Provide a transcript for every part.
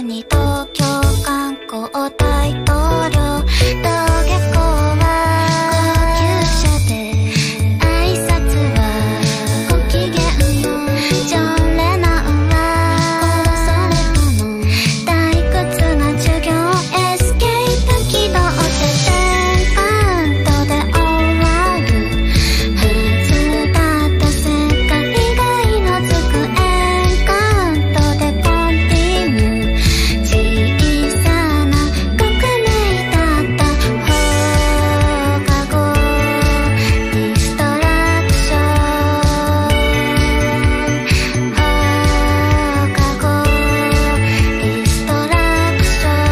に東京観光タイトル登下校は高級車で挨拶はご機嫌のジョン・レノンは殺されたの退屈な授業エスケープ起動して10カウントで終わるはずだった世界外のつくエンカウントでコンティニュー小さな革命だった放課後ディストラクション放課後ディストラクション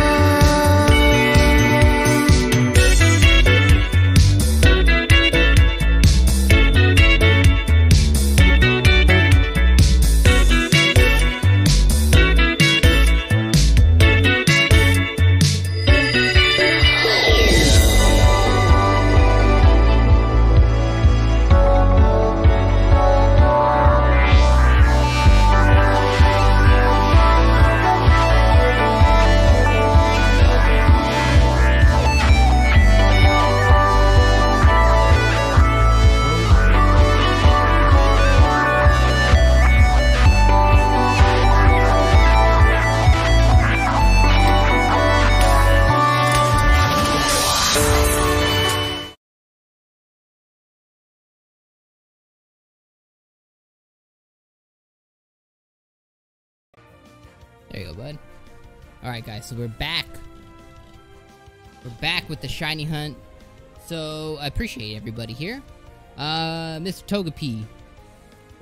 There you go, bud. Alright, guys, so we're back. We're back with the shiny hunt. So, I appreciate everybody here. Mr. Togepi.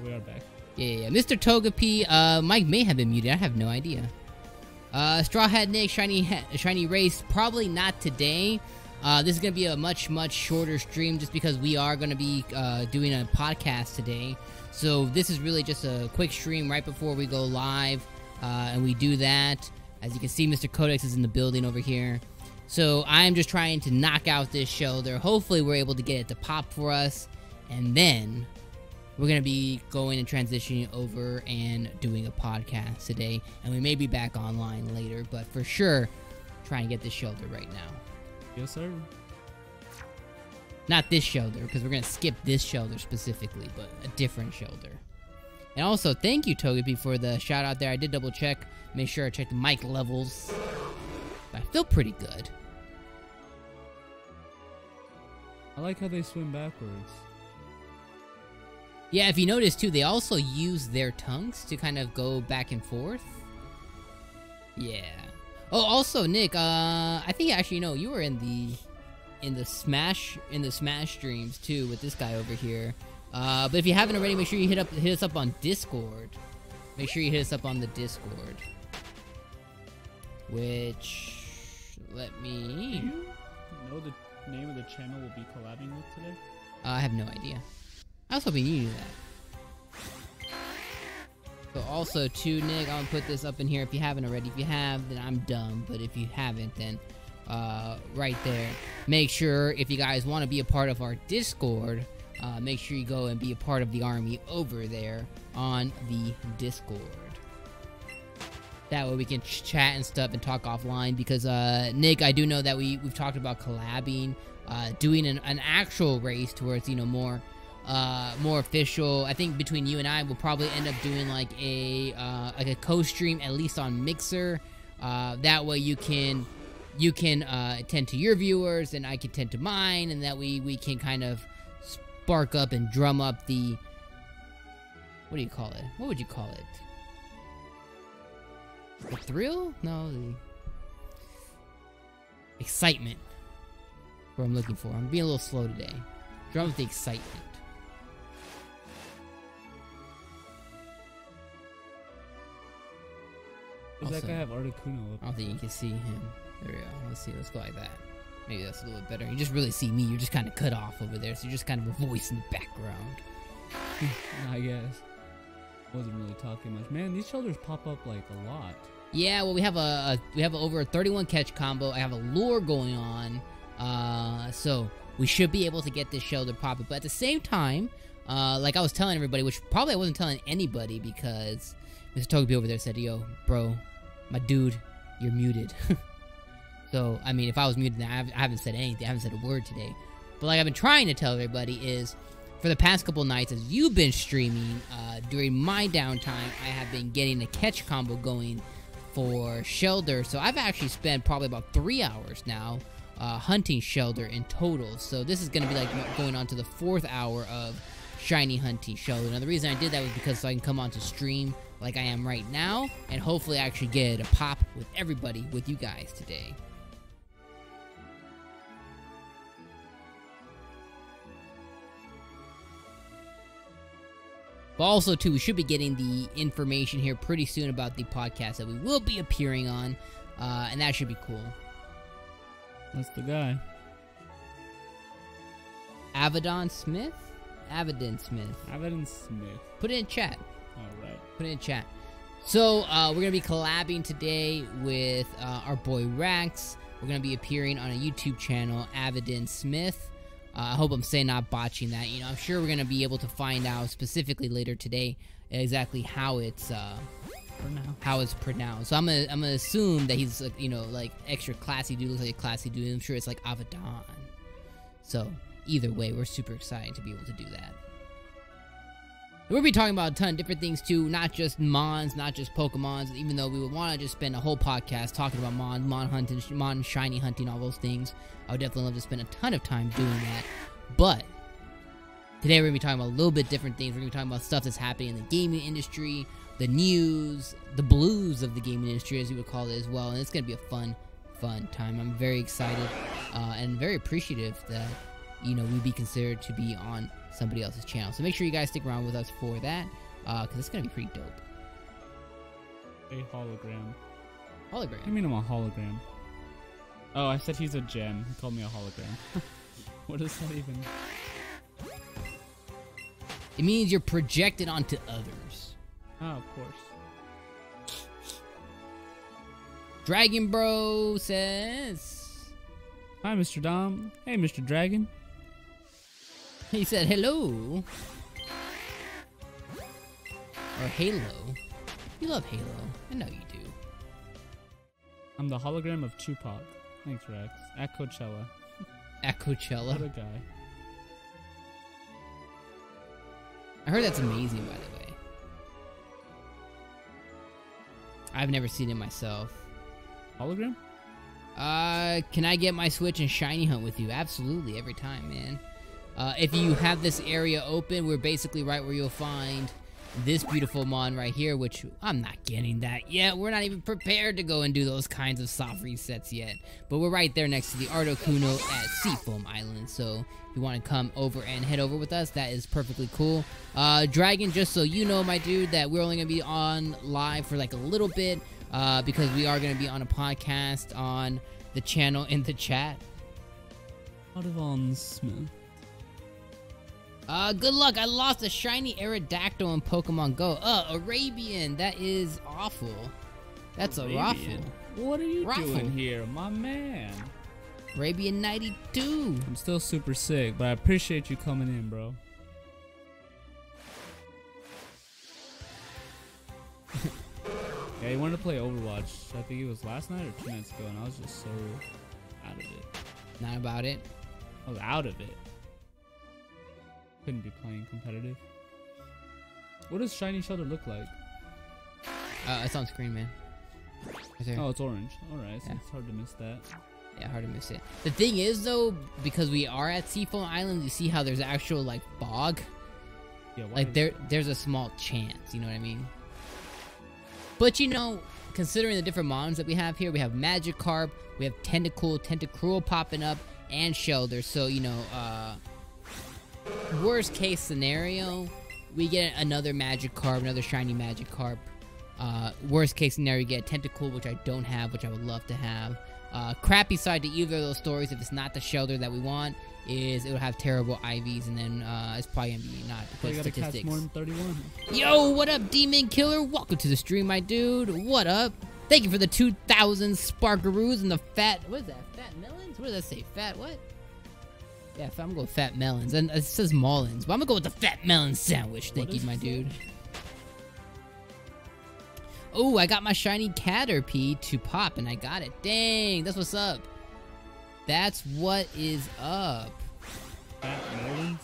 We are back. Yeah. Mr. Togepi, Mike may have been muted. I have no idea. Straw Hat Nick, shiny race. Probably not today. This is going to be a much shorter stream just because we are going to be doing a podcast today. So, this is really just a quick stream right before we go live. And we do that. As you can see, Mr. Codex is in the building over here. So I'm just trying to knock out this Shellder. Hopefully we're able to get it to pop for us. And then we're going to be going and transitioning over and doing a podcast today. And we may be back online later. But for sure, try and get this Shellder right now. Yes, sir. Not this Shellder, because we're going to skip this Shellder specifically, but a different Shellder. And also, thank you, Togepi, for the shout out there. I did double check, make sure I checked the mic levels. I feel pretty good. I like how they swim backwards. Yeah, if you notice too, they also use their tongues to kind of go back and forth. Yeah. Oh, also, Nick, I think actually, you were in the Smash streams too with this guy over here. But if you haven't already, make sure you hit us up on Discord. Make sure you hit us up on the Discord. Which, let me... Do you know the name of the channel we'll be collabing with today? I have no idea. I was hoping you knew that. So also, too, Nick, I'm gonna put this up in here if you haven't already. If you have, then I'm dumb. But if you haven't, then right there. Make sure, if you guys want to be a part of our Discord... make sure you go and be a part of the army over there on the Discord. That way we can chat and stuff and talk offline because, Nick, I do know that we've talked about collabing, doing an actual race to where it's, more official. I think between you and I, we'll probably end up doing like a co-stream, at least on Mixer. That way you can tend to your viewers and I can tend to mine, and that we can kind of spark up and drum up the, what do you call it? What would you call it? The thrill? No, the excitement. What I'm looking for. I'm being a little slow today. Drum up the excitement. Does that guy have Articuno up? I don't think you can see him. There we go. Let's see. Let's go like that. Maybe that's a little bit better. You just really see me. You're just kind of cut off over there, so you're just kind of a voice in the background. I guess. Wasn't really talking much. Man, these Shelders pop up like a lot. Yeah, well, we have over a 31 catch combo. I have a lure going on, so we should be able to get this Shellder popping. But at the same time, like I was telling everybody, which probably I wasn't telling anybody because Mr. Togepi over there said, "Yo, bro, my dude, you're muted. So, I mean, if I was muted, I haven't said anything. I haven't said a word today. But like I've been trying to tell everybody is, for the past couple nights, as you've been streaming, during my downtime, I have been getting a catch combo going for Shellder. So I've actually spent probably about 3 hours now hunting Shellder in total. So this is going to be like going on to the 4th hour of shiny hunting Shellder. Now the reason I did that was because so I can come on to stream like I am right now, and hopefully actually get a pop with everybody, with you guys today. But also, too, we should be getting the information here pretty soon about the podcast that we will be appearing on, and that should be cool. That's the guy. Avedon Smith? Avedon Smith. Avedon Smith. Put it in chat. Alright. Put it in chat. So, we're going to be collabing today with our boy Rax. We're going to be appearing on a YouTube channel, Avedon Smith. I hope I'm saying not botching that. You know, I'm sure we're going to be able to find out specifically later today exactly how it's pronounced. So I'm gonna assume that he's, you know, like extra classy dude, looks like a classy dude. I'm sure it's like Avedon. So either way, we're super excited to be able to do that. We'll be talking about a ton of different things too, not just Mons, not just Pokemons, even though we would want to just spend a whole podcast talking about Mon hunting, Mon shiny hunting, all those things. I would definitely love to spend a ton of time doing that. But today we're going to be talking about a little bit different things. We're going to be talking about stuff that's happening in the gaming industry, the news, the blues of the gaming industry, as you would call it as well. And it's going to be a fun time. I'm very excited and very appreciative that, you know, we'd be considered to be on somebody else's channel. So make sure you guys stick around with us for that, because it's going to be pretty dope. A hologram. Hologram? What do you mean I'm a hologram? Oh, I said he's a gem. He called me a hologram. What does that even... It means you're projected onto others. Oh, of course. Dragon Bro says... Hi, Mr. Dom. Hey, Mr. Dragon. He said hello. Or Halo. You love Halo. I know you do. I'm the hologram of Tupac. Thanks, Rex. At Coachella. At Coachella? What a guy. I heard that's amazing, by the way. I've never seen it myself. Hologram? Can I get my Switch and shiny hunt with you? Absolutely, every time, man. If you have this area open, we're basically right where you'll find this beautiful mon right here, which I'm not getting that yet. We're not even prepared to go and do those kinds of soft resets yet. But we're right there next to the Articuno at Seafoam Island. So if you want to come over and head over with us, that is perfectly cool. Dragon, just so you know, my dude, that we're only going to be on live for like a little bit, because we are going to be on a podcast on the channel in the chat. Audubon Smith. Good luck. I lost a shiny Aerodactyl in Pokemon Go. Arabian. That is awful. That's Arabian. A raffle. What are you doing here, my man? Arabian 92. I'm still super sick, but I appreciate you coming in, bro. Yeah, he wanted to play Overwatch. I think it was last night or 2 nights ago, and I was just so out of it. Not about it? I was out of it. Couldn't be playing competitive. What does shiny Shellder look like? It's on screen, man. Right there. Oh, it's orange. Alright, so Yeah. it's hard to miss that. Yeah, hard to miss it. The thing is, though, because we are at Seafoam Island, you see how there's actual, like, fog? Yeah, why Like, there's a small chance, you know what I mean? But, you know, considering the different mons that we have here, we have Magikarp, we have Tentacruel popping up, and Shellder. So, you know, worst case scenario, we get another Magikarp, another shiny Magikarp. Worst case scenario, you get Tentacool, which I don't have, which I would love to have. Crappy side to either of those stories, if it's not the Shellder that we want, is it will have terrible IVs, and then it's probably gonna be not good statistics. More than 31. Yo, what up, Demon Killer? Welcome to the stream, my dude. What up? Thank you for the 2,000 Sparkaroos and the fat. What is that? Fat melons? What does that say? Fat what? Yeah, I'm gonna go with fat melons. And it says Mullins, but I'm gonna go with the fat melon sandwich. Thank you, my dude. Oh, I got my shiny Caterpie to pop, and I got it. Dang, that's what's up. That's what is up. I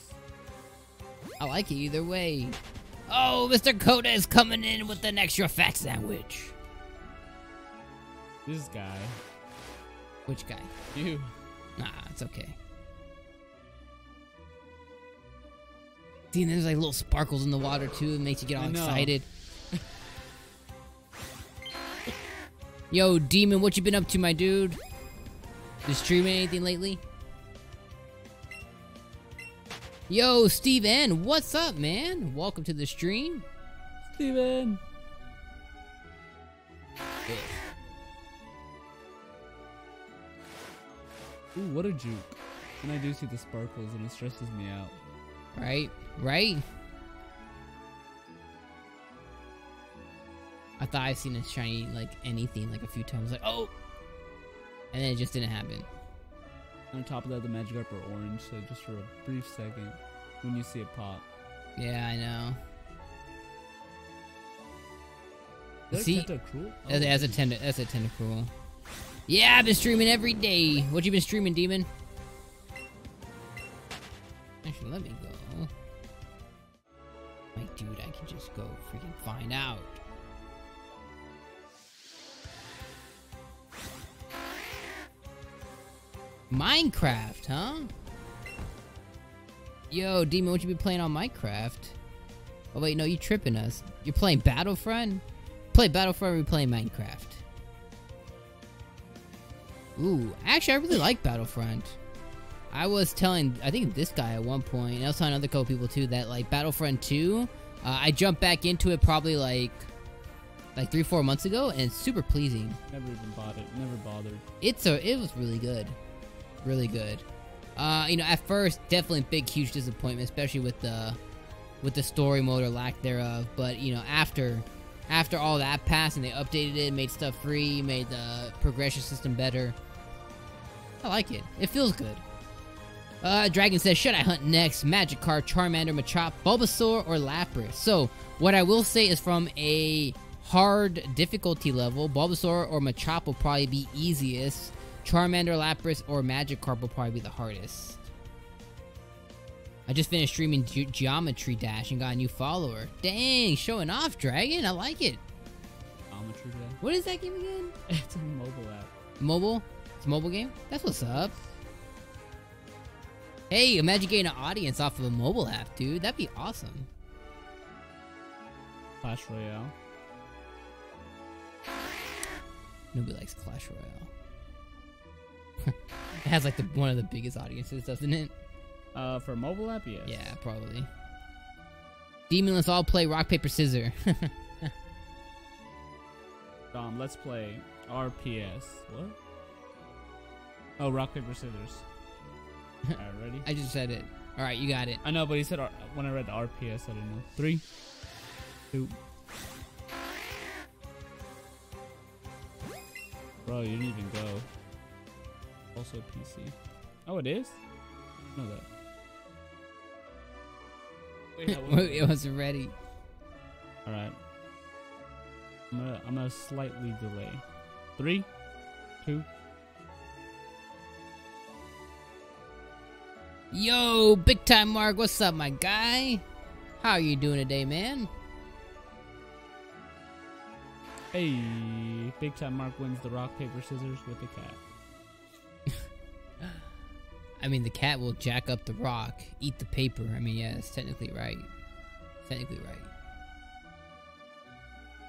like it either way. Oh, Mr. Coda is coming in with an extra fat sandwich. This guy. Which guy? You. Nah, it's okay. See, there's like little sparkles in the water too. It makes you get all excited. Yo, Demon, what you been up to, my dude? You streaming anything lately? Yo, Steven, what's up, man? Welcome to the stream. Steven. Ooh, what a juke. And I do see the sparkles and it stresses me out. Right? Right? I thought I seen a shiny, like, anything, like, a few times. Like, oh! And then it just didn't happen. On top of that, the Magikarp are orange, so just for a brief second, when you see it pop. Yeah, I know. Is See? Tentacruel? Oh, That's a Tentacruel. Yeah, I've been streaming every day. What you been streaming, Demon? Actually, let me go. Like, dude, I can just go freaking find out. Minecraft, huh? Yo, Demon, what you been playing on Minecraft? Oh wait, no, you tripping us. You're playing Battlefront? Play Battlefront or you playing Minecraft? Ooh, actually I really like Battlefront. I was telling, I think this guy at one point, and I was telling other couple people too, that like Battlefront 2, I jumped back into it probably like 3-4 months ago, and it's super pleasing. Never even bought it, never bothered. It was really good. Really good. You know, at first, definitely big, huge disappointment, especially with the story mode or lack thereof. But you know, after all that passed and they updated it, made stuff free, made the progression system better. I like it. It feels good. Dragon says, should I hunt next? Magikarp, Charmander, Machop, Bulbasaur, or Lapras? So, what I will say is from a hard difficulty level, Bulbasaur or Machop will probably be easiest. Charmander, Lapras, or Magikarp will probably be the hardest. I just finished streaming Geometry Dash and got a new follower. Dang, showing off, Dragon. I like it. Geometry Dash? What is that game again? It's a mobile app. Mobile? It's a mobile game? That's what's up. Hey, imagine getting an audience off of a mobile app, dude. That'd be awesome. Clash Royale. Nobody likes Clash Royale. It has like one of the biggest audiences, doesn't it? For a mobile app, yes. Yeah, probably. Demon, let's all play rock, paper, scissors. Let's play RPS. What? Oh, rock, paper, scissors. Alright, ready? I just said it. Alright, you got it. I know, but he said when I read the RPS, I didn't know. 3, 2. Bro, you didn't even go. Also PC. Oh, it is? I know that. Wait, how was It wasn't ready. Alright. I'm gonna slightly delay. 3, 2. Yo, big time Mark, what's up, my guy? How are you doing today, man? Hey, big time Mark wins the rock, paper, scissors with the cat. I mean, the cat will jack up the rock, eat the paper. I mean, yeah, it's technically right. Technically right.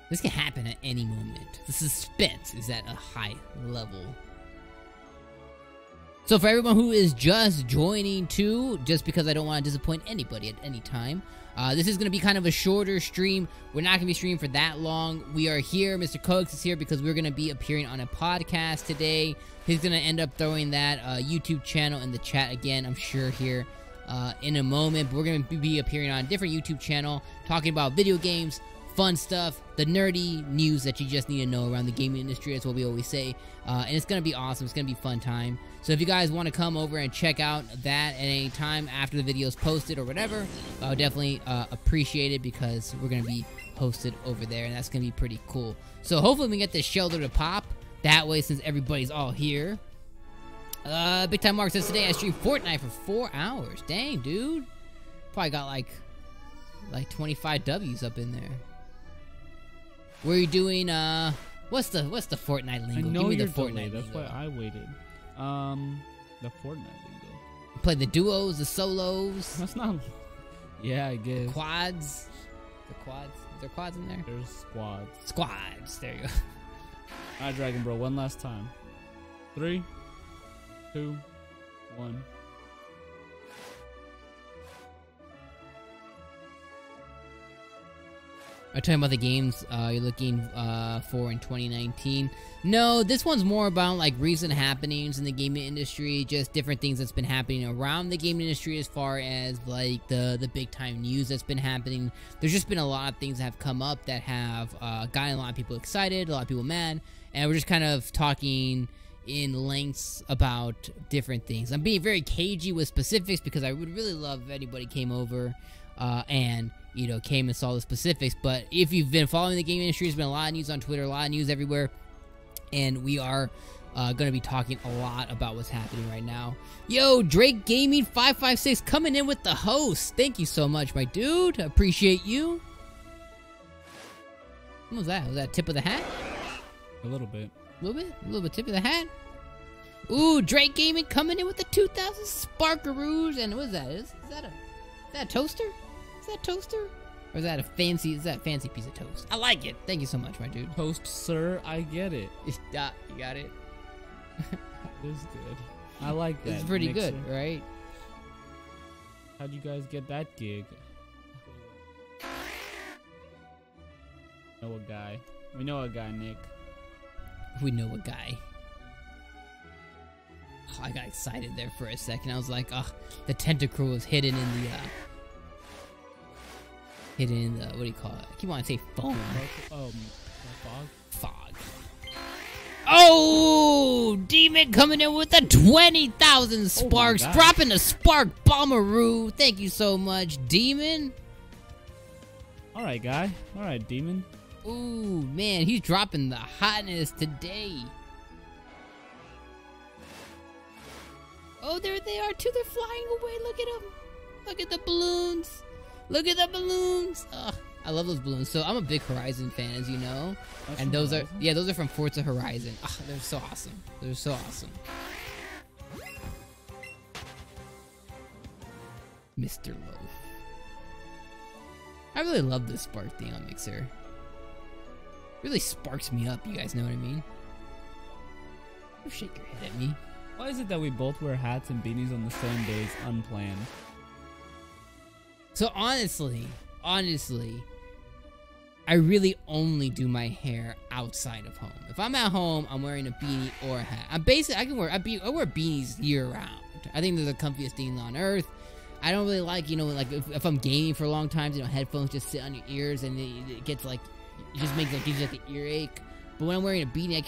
This can happen at any moment. The suspense is at a high level. So for everyone who is just joining too, just because I don't want to disappoint anybody at any time, this is going to be kind of a shorter stream. We're not going to be streaming for that long. We are here. Mr. Coax is here because we're going to be appearing on a podcast today. He's going to end up throwing that YouTube channel in the chat again, I'm sure, here in a moment. But we're going to be appearing on a different YouTube channel, talking about video games, fun stuff, the nerdy news that you just need to know around the gaming industry. That's what we always say. And it's going to be awesome. It's going to be a fun time. So if you guys want to come over and check out that at any time after the video is posted or whatever, I would definitely appreciate it because we're going to be posted over there, and that's gonna be pretty cool. So hopefully we get this Shellder to pop that way, since everybody's all here. Big Time Mark says today I streamed Fortnite for 4 hours. Dang, dude. Probably got like 25 W's up in there. Were you doing what's the Fortnite lingo? I know Give me you're the Fortnite delayed. That's lingo. why I waited. The Fortnite lingo. Play the duos, the solos, That's not. Yeah, I the guess. quads. The quads. Is there quads in there? There's squads. Squads. There you go. Alright, Dragon Bro, one last time. 3, 2, 1. Are you talking about the games you're looking for in 2019? No, this one's more about like recent happenings in the gaming industry, just different things that's been happening around the gaming industry as far as like the big time news that's been happening. There's just been a lot of things that have come up that have gotten a lot of people excited, a lot of people mad, and we're just kind of talking in lengths about different things. I'm being very cagey with specifics because I would really love if anybody came over and came and saw the specifics. But if you've been following the gaming industry, there's been a lot of news on Twitter, a lot of news everywhere, and we are going to be talking a lot about what's happening right now. Yo, Drake Gaming 556 coming in with the host. Thank you so much, my dude. I appreciate you. What was that? Was that tip of the hat? A little bit. A little bit tip of the hat. Ooh, Drake Gaming coming in with the 2000 Sparkaroos. And what is that? Is that a toaster? Is that toaster? Or is that a fancy piece of toast? I like it. Thank you so much, my dude. Toast, sir, I get it. You got it. It is good. I like that. It's pretty mixer. good, right? How'd you guys get that gig? Know a guy. We know a guy, Nick. We know a guy. Oh, I got excited there for a second. I was like, oh, the tentacle was hidden in the, what do you call it? I keep wanting to say foam. Fog? Fog. Oh, Demon coming in with the 20,000 sparks, dropping the spark bomberoo. Thank you so much, Demon. All right, guy. All right, Demon. Ooh, man, he's dropping the hotness today. Oh, there they are too. They're flying away. Look at them. Look at the balloons. Look at the balloons. Ugh, I love those balloons. So I'm a big Horizon fan, as you know. That's and those Horizon? are, yeah, those are from Forza Horizon. Ugh, they're so awesome. They're so awesome. Mr. Loaf. I really love this spark thing on Mixer. Really sparks me up, you guys know what I mean? Don't shake your head at me. Why is it that we both wear hats and beanies on the same days, unplanned? So honestly, I really only do my hair outside of home. If I'm at home, I'm wearing a beanie or a hat. I wear beanies year round. I think they're the comfiest things on earth. I don't really like, like if I'm gaming for a long time, headphones just sit on your ears and it gets like, it just makes gives you like an earache. But when I'm wearing a beanie, I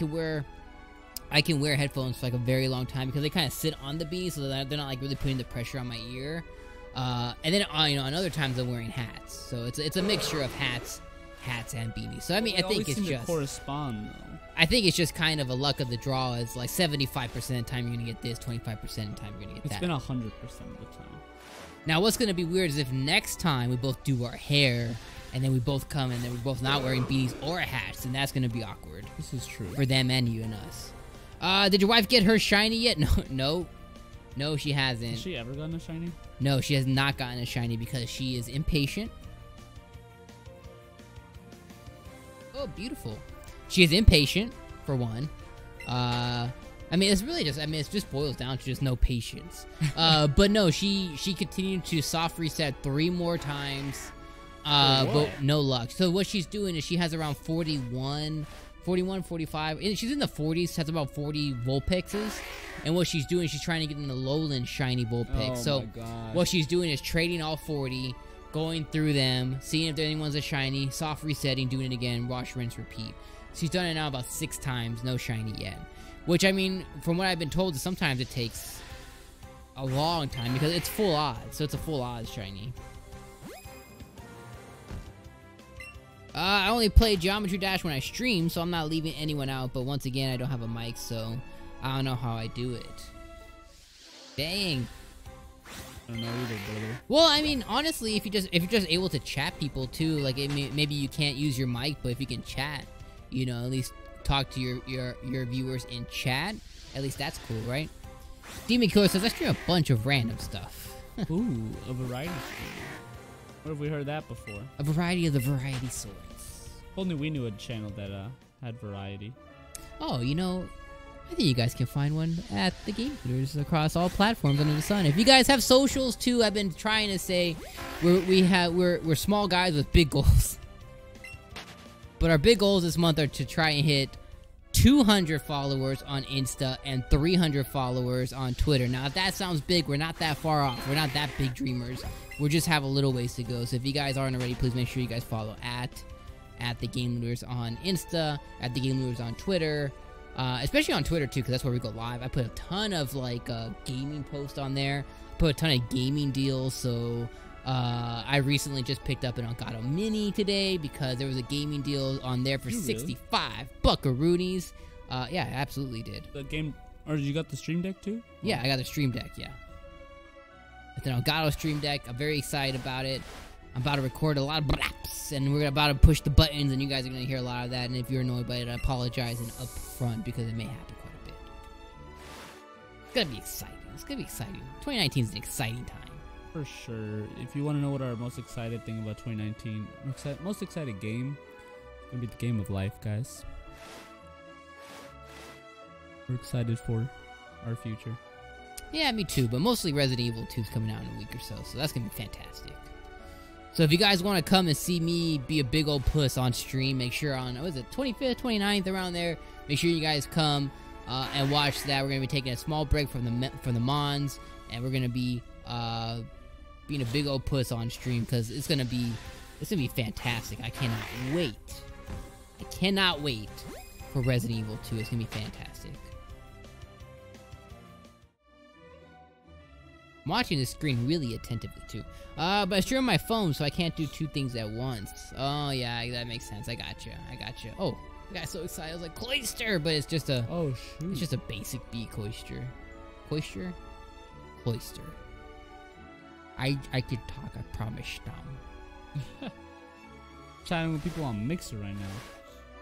can wear headphones for like a very long time because they kind of sit on the beanie, so that they're not like really putting the pressure on my ear. And then on other times I'm wearing hats, so it's a mixture of hats and beanies. So I mean, I think it's just correspond though. I think it's just kind of a luck of the draw. It's like 75% of the time you're gonna get this, 25% of the time you're gonna get that. It's been 100% of the time. Now what's gonna be weird is if next time we both do our hair and then we both come and then we're both not wearing beanies or hats, and that's gonna be awkward. This is true. For them and you and us. Did your wife get her shiny yet? No, she hasn't. Has she ever gotten a shiny? No, she has not gotten a shiny because she is impatient. Oh, beautiful. She is impatient, for one. I mean, it just boils down to just no patience. But no, she continued to soft reset 3 more times. But no luck. So what she's doing is she has around 41, 45. She's in the 40s, has about 40 Vulpixes. And what she's doing is she's trying to get in the Lowland shiny Vulpix. Oh so my God. what she's doing is trading all 40, going through them, seeing if anyone's a shiny, soft resetting, doing it again, wash, rinse, repeat. She's done it now about 6 times, no shiny yet. Which, I mean, from what I've been told, sometimes it takes a long time because it's full odds. So it's a full odds shiny. I only play Geometry Dash when I stream, so I'm not leaving anyone out. But once again, I don't have a mic, so I don't know how I do it. Dang. I don't know either, brother. Well, I mean, honestly, if you're just able to chat people too, like maybe you can't use your mic, but if you can chat, you know, at least talk to your viewers in chat. At least that's cool, right? Demon Killer says I stream a bunch of random stuff. Ooh, a variety stream. Where have we heard that before? A variety of the variety sorts. Only we knew a channel that had variety. Oh, you know, I think you guys can find one at the Game Theaters across all platforms under the sun. If you guys have socials too, I've been trying to say we're small guys with big goals. But our big goals this month are to try and hit 200 followers on Insta and 300 followers on Twitter. Now, if that sounds big, we're not that far off. We're not that big dreamers. We just have a little ways to go. So if you guys aren't already, please make sure you guys follow at the Game Looters on Insta, at the Game Looters on Twitter, especially on Twitter too, because that's where we go live. I put a ton of like gaming posts on there. Put a ton of gaming deals. So I recently just picked up an Elgato Mini today because there was a gaming deal on there for 65 buckaroonies. Yeah, I absolutely did. The game, or you got the Stream Deck too? Yeah, I got the Stream Deck, yeah. It's an Elgato Stream Deck. I'm very excited about it. I'm about to record a lot of blaps, and we're about to push the buttons, and you guys are going to hear a lot of that. And if you're annoyed by it, I apologize in upfront because it may happen quite a bit. It's going to be exciting. It's going to be exciting. 2019 is an exciting time. For sure. If you want to know what our most excited thing about 2019, most excited game, it's going to be the game of life, guys. We're excited for our future. Yeah, me too, but mostly Resident Evil 2 is coming out in a week or so that's going to be fantastic. So if you guys want to come and see me be a big old puss on stream, make sure on, what is it, 25th, 29th, around there, make sure you guys come and watch that. We're going to be taking a small break from the Mons, and we're going to be being a big old puss on stream because it's gonna be fantastic. I cannot wait for Resident Evil 2. It's gonna be fantastic. I'm watching the screen really attentively too. But I stream on my phone, so I can't do two things at once. Oh yeah, that makes sense. I gotcha. Oh, I got so excited. I was like, Cloister, but it's just a it's just a basic B Cloister. Cloister. I could talk, I promise now. Chatting with people on Mixer right now.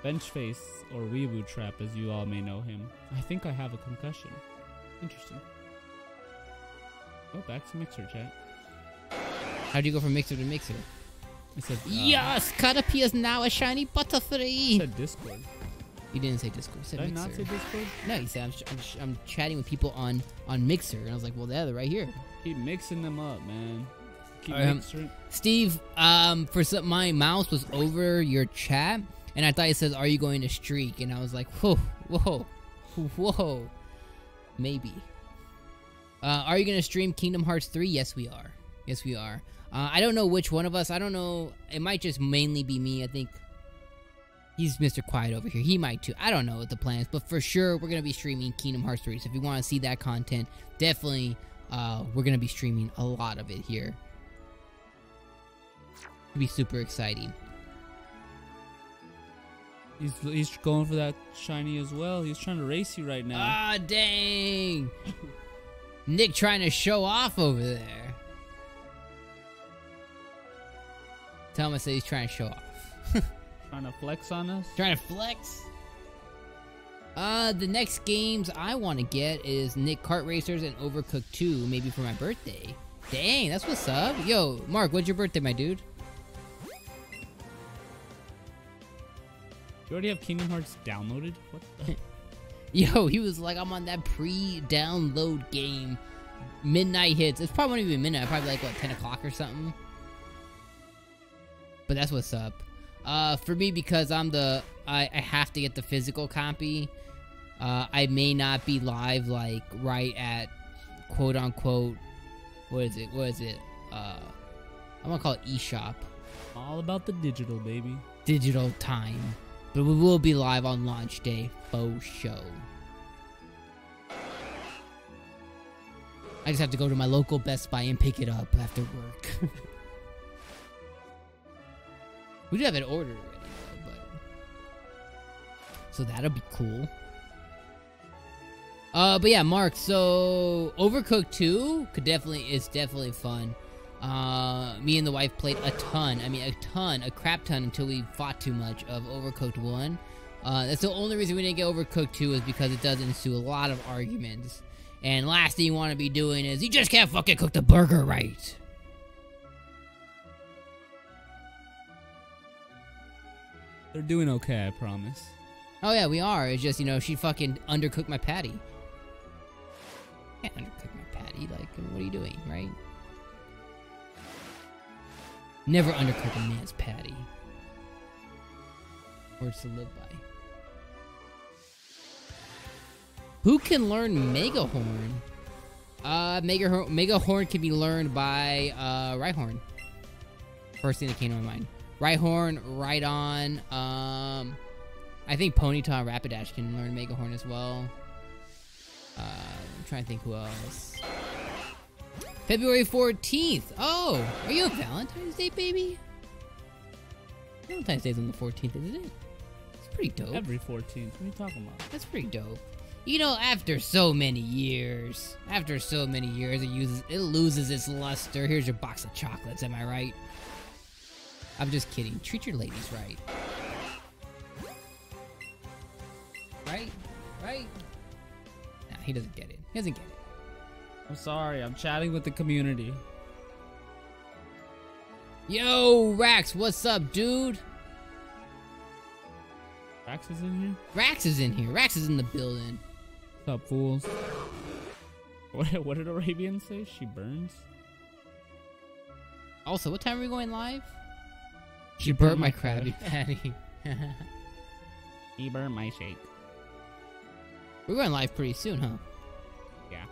Benchface, or Weeaboo Trap, as you all may know him. I think I have a concussion. Interesting. Oh, back to Mixer, chat. How'd you go from Mixer to Mixer? I said, yes! Caterpie is now a shiny butterfree! I said Discord. You didn't say Discord, you said Did Mixer. I not say Discord? No, you said I'm chatting with people on Mixer, and I was like, well, they're right here. Keep mixing them up, man. Keep mixing. Steve, my mouse was over your chat, and I thought it says, "Are you going to streak?" And I was like, whoa, maybe. Are you gonna stream Kingdom Hearts 3? Yes, we are. I don't know which one of us. I don't know. It might just mainly be me. I think he's Mr. Quiet over here. He might too. I don't know what the plan is, but for sure we're gonna be streaming Kingdom Hearts 3. So if you want to see that content, definitely. We're gonna be streaming a lot of it here. It'll be super exciting. He's going for that shiny as well. He's trying to race you right now. Ah, dang! Nick trying to show off over there. Tell him I said he's trying to show off. Trying to flex on us? Trying to flex? The next games I want to get is Nick Kart Racers and Overcooked 2, maybe for my birthday. Dang, that's what's up. Yo, Mark, what's your birthday, my dude? You already have Kingdom Hearts downloaded? What the? Yo, he was like, I'm on that pre-download game. Midnight hits. It's probably not even midnight. Probably like, what, 10 o'clock or something? But that's what's up. For me, because I have to get the physical copy. I may not be live, like, right at, quote-unquote, what is it? I'm gonna call it eShop. All about the digital, baby. Digital time. But we will be live on launch day, faux show. I just have to go to my local Best Buy and pick it up after work. We do have it ordered already. So that'll be cool. But yeah, Mark, so Overcooked 2 is definitely fun. Me and the wife played a crap ton until we fought too much of Overcooked 1. That's the only reason we didn't get Overcooked 2 is because it does ensue a lot of arguments. And last thing you want to be doing is, you just can't fucking cook the burger right. They're doing okay, I promise. Oh yeah, we are. It's just, she fucking undercooked my patty. Can't undercook my patty. Like, what are you doing, right? Never undercook a man's patty. Words to live by. Who can learn Mega Horn? Mega Horn can be learned by Rhyhorn. First thing that came to my mind. Rhyhorn, Rhydon. I think Ponyta and Rapidash can learn Mega Horn as well. I'm trying to think who else. February 14th. Oh, are you a Valentine's Day baby? Valentine's Day's on the 14th, isn't it? It's pretty dope. Every 14th. What are you talking about? That's pretty dope. After so many years, it loses its luster. Here's your box of chocolates, am I right? I'm just kidding. Treat your ladies right. Right? Nah, he doesn't get it. He doesn't get it. I'm sorry, I'm chatting with the community. Yo, Rax, what's up, dude? Rax is in here? Rax is in here. Rax is in the building. What's up, fools? What did Arabian say? She burns? Also, what time are we going live? She burnt my Krabby Patty. He burnt my shake. We're going live pretty soon, huh? Yeah.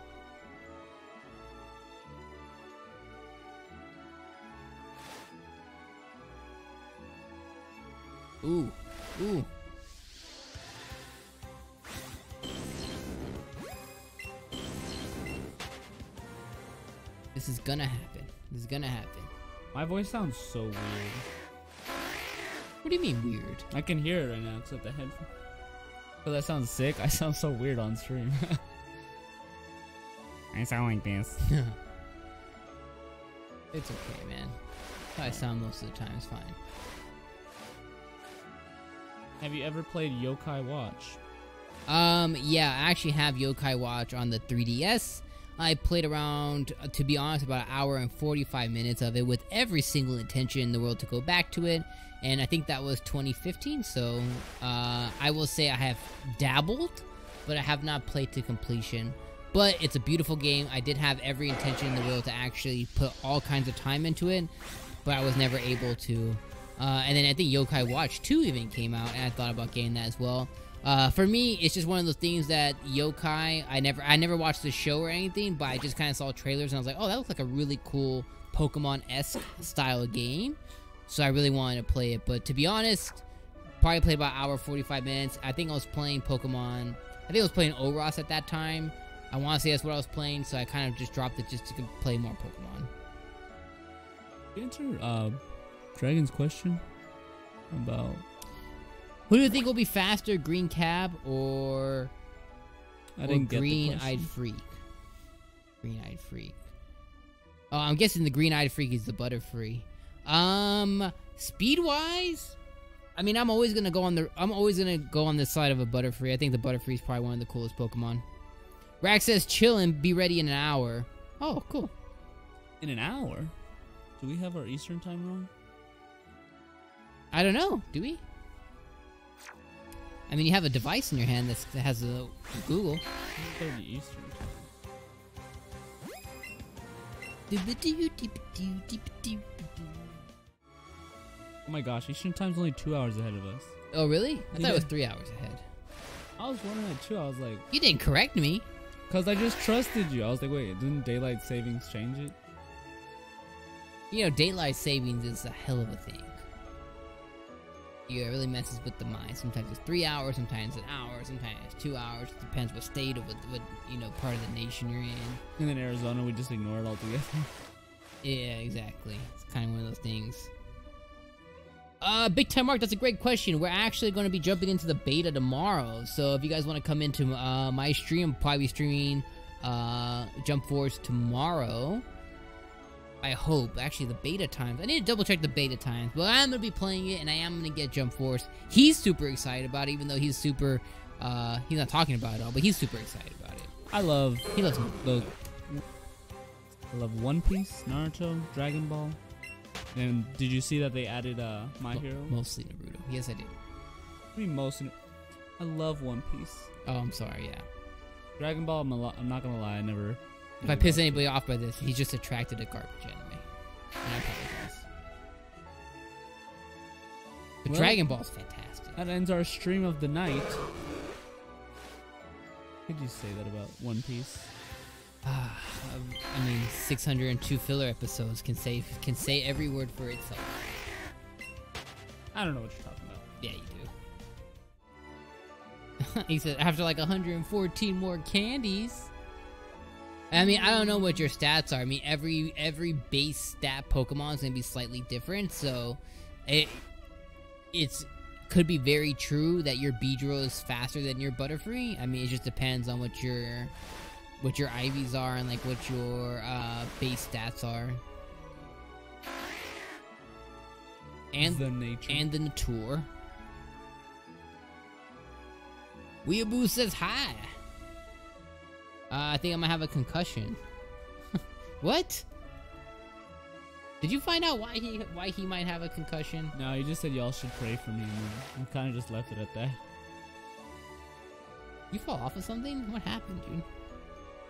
Ooh. This is gonna happen. My voice sounds so weird. What do you mean weird? I can hear it right now, except the headphones. So that sounds sick. I sound so weird on stream. I sound like this. It's okay, man. How I sound most of the time is fine. Have you ever played Yokai Watch? Yeah, I actually have Yokai Watch on the 3DS. I played around, to be honest, about an hour and 45 minutes of it with every single intention in the world to go back to it. And I think that was 2015, so I will say I have dabbled, but I have not played to completion. But it's a beautiful game. I did have every intention in the world to actually put all kinds of time into it, but I was never able to. And then I think Yokai Watch 2 even came out, and I thought about getting that as well. For me, it's just one of those things that Yokai, I never watched the show or anything, but I just kind of saw trailers and I was like, oh, that looks like a really cool Pokemon-esque style game. So I really wanted to play it, but to be honest, probably played about an hour 45 minutes. I think I was playing Pokemon. I think I was playing Oros at that time. I want to say that's what I was playing, so I kind of just dropped it just to play more Pokemon. Answer Dragon's question about who do you think will be faster, Green Cab or Green-Eyed Freak? Green-Eyed Freak. Oh, I'm guessing the Green-Eyed Freak is the Butterfree. Speed-wise, I mean, I'm always gonna go on the side of a Butterfree. I think the Butterfree is probably one of the coolest Pokemon. Rax says, chillin', be ready in an hour. Oh, cool. In an hour? Do we have our Eastern time wrong? I don't know. Do we? I mean, you have a device in your hand that has a Google. 30 Eastern time. Oh my gosh, Eastern time's only 2 hours ahead of us. Oh, really? I thought it was 3 hours ahead. I was wondering that too. I was like... You didn't correct me. Because I just trusted you. I was like, wait, didn't daylight savings change it? You know, daylight savings is a hell of a thing. Yeah, it really messes with the mind. Sometimes it's 3 hours, sometimes an hour, sometimes it's 2 hours. It depends what state of what part of the nation you're in. And then Arizona, we just ignore it altogether. Yeah, exactly. It's kind of one of those things. Big Time Mark, that's a great question. We're actually going to be jumping into the beta tomorrow. So if you guys want to come into my stream, I'll probably be streaming Jump Force tomorrow. I hope. Actually, the beta times. I need to double check the beta times. But I'm going to be playing it, and I am going to get Jump Force. He's super excited about it, even though he's super... he's not talking about it all, but he's super excited about it. He loves both. I love One Piece, Naruto, Dragon Ball. And did you see that they added My Hero? Mostly Naruto. Yes, I did. I mean, I love One Piece. Oh, I'm sorry, yeah. Dragon Ball, I'm not gonna lie, I never... If I piss anybody off by this, he's just attracted to garbage anime. And I apologize. But Well, Dragon Ball's fantastic. That ends our stream of the night. Could you say that about One Piece? I mean, 602 filler episodes can say every word for itself. I don't know what you're talking about. Yeah, you do. He said after like 114 more candies. I mean, I don't know what your stats are. I mean, every base stat Pokemon is gonna be slightly different, so it's could be very true that your Beedrill is faster than your Butterfree. I mean, it just depends on what your IVs are and like what your base stats are. And the nature. And the nature. Weeaboo says hi. I think I might have a concussion. What? Did you find out why he might have a concussion? No, you just said y'all should pray for me, and then you kind of just left it at that. You fall off of something? What happened, dude?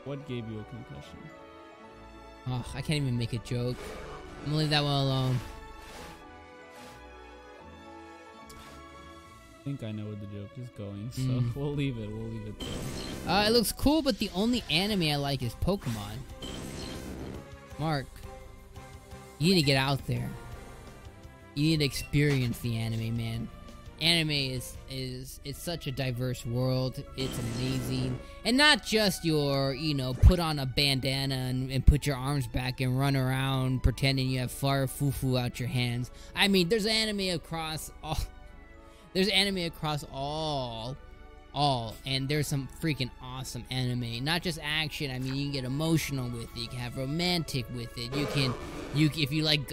What gave you a concussion? Oh, I can't even make a joke. I'm gonna leave that one alone. I think I know where the joke is going, so we'll leave it. We'll leave it there. It looks cool, but the only anime I like is Pokemon. Mark, you need to get out there. You need to experience the anime, man. Anime is it's such a diverse world. It's amazing. And not just your, put on a bandana and put your arms back and run around pretending you have far fufu out your hands. I mean, there's anime across all. There's anime across all, and there's some freaking awesome anime. Not just action. I mean, you can get emotional with it. You can have romantic with it. If you like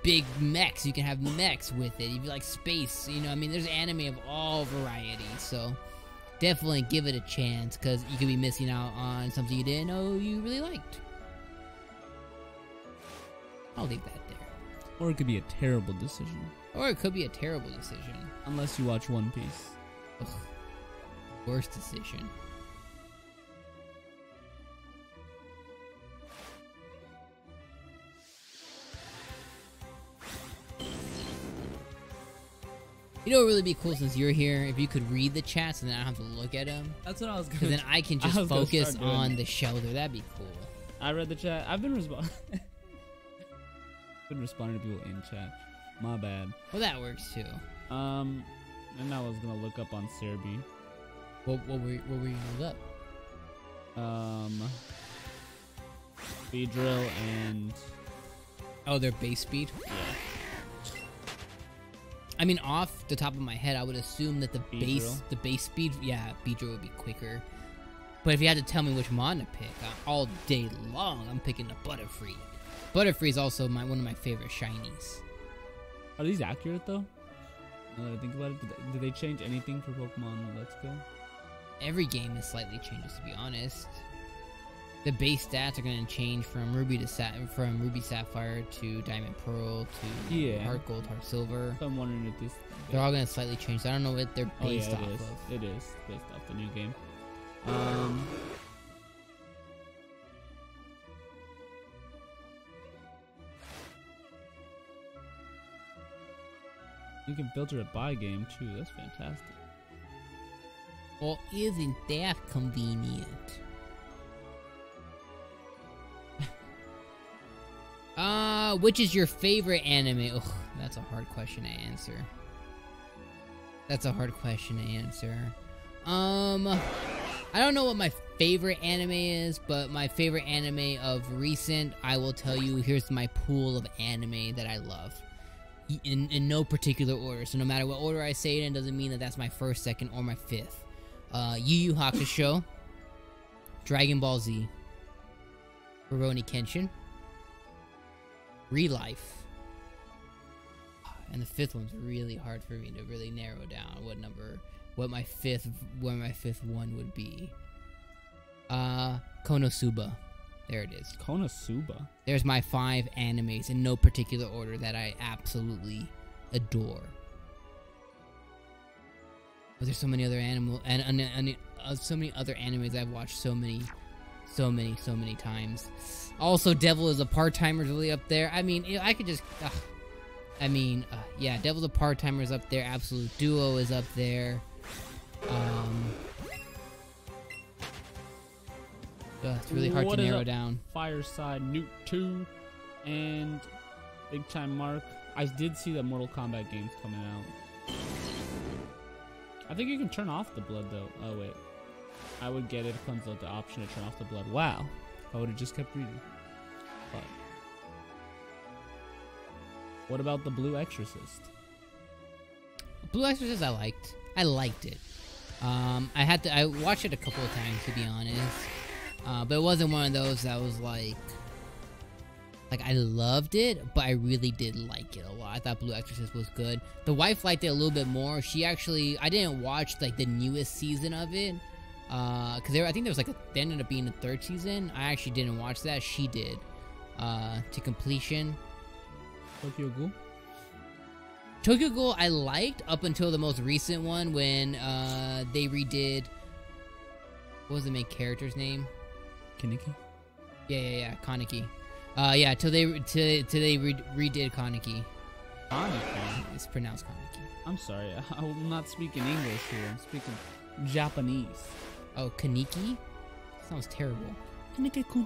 big mechs, you can have mechs with it. If you like space, I mean, there's anime of all varieties. So definitely give it a chance, because you could be missing out on something you didn't know you really liked. I'll leave that there. Or it could be a terrible decision. Or it could be a terrible decision. Unless you watch One Piece. Ugh. Worst decision. You know what would really be cool since you're here? If you could read the chats and then I don't have to look at them. That's what I was gonna Because then I can just focus on the Shellder. That'd be cool. I read the chat. I've been responding. Responding to people in chat. My bad. Well, that works too. And I was gonna look up on Cerebi. What were you gonna look up? Beedrill and... Oh, their base speed? Yeah. I mean, off the top of my head, I would assume that the Beedrill? base speed, yeah, Beedrill would be quicker. But if you had to tell me which mon to pick, all day long, I'm picking the Butterfree. Butterfree is also one of my favorite shinies. Are these accurate though? Now that I think about it, did they change anything for Pokemon Let's Go? Every game is slightly changes, to be honest. The base stats are going to change from Ruby Sapphire to Diamond Pearl to Heart Gold, Heart Silver. So I'm wondering if they're all going to slightly change. I don't know what they're based off of. It is based off the new game. You can filter it by game too. That's fantastic. Well, isn't that convenient? Which is your favorite anime? Ugh, that's a hard question to answer. I don't know what my favorite anime is, but my favorite anime of recent, I will tell you, here's my pool of anime that I love. in no particular order. So no matter what order I say it in, doesn't mean that that's my first, second, or my fifth. Yu Yu Hakusho, Dragon Ball Z, Rurouni Kenshin, Relife, and the fifth one's really hard for me to really narrow down what my fifth one would be. Konosuba. There it is. Konosuba. There's my 5 animes in no particular order that I absolutely adore. But there's so many other so many other animes I've watched so many times. Also, Devil is a Part-Timer is really up there. I mean, I could just... yeah, Devil's a Part-Timer is up there. Absolute Duo is up there. It's really hard to narrow down. Fireside, Newt 2, and Big Time Mark. I did see that Mortal Kombat game's coming out. I think you can turn off the blood, though. Oh, wait. I would get it comes with the option to turn off the blood. Wow. I would have just kept reading. But what about the Blue Exorcist? Blue Exorcist I liked. I liked it. I watched it a couple of times, to be honest. But it wasn't one of those that was like I loved it, but I really did like it a lot. I thought Blue Exorcist was good. The wife liked it a little bit more. She actually, I didn't watch like the newest season of it, cause I think there was like there ended up being a 3rd season. I actually didn't watch that. She did, to completion. Tokyo Ghoul. Tokyo Ghoul I liked up until the most recent one when they redid. What was the main character's name? Kaneki? Yeah, Kaneki. Yeah, till they redid Kaneki. Kaneki? It's pronounced Kaneki. I'm sorry, I will not speak in English here. I'm speaking Japanese. Oh, Kaneki? Sounds terrible. Kaneki-kun.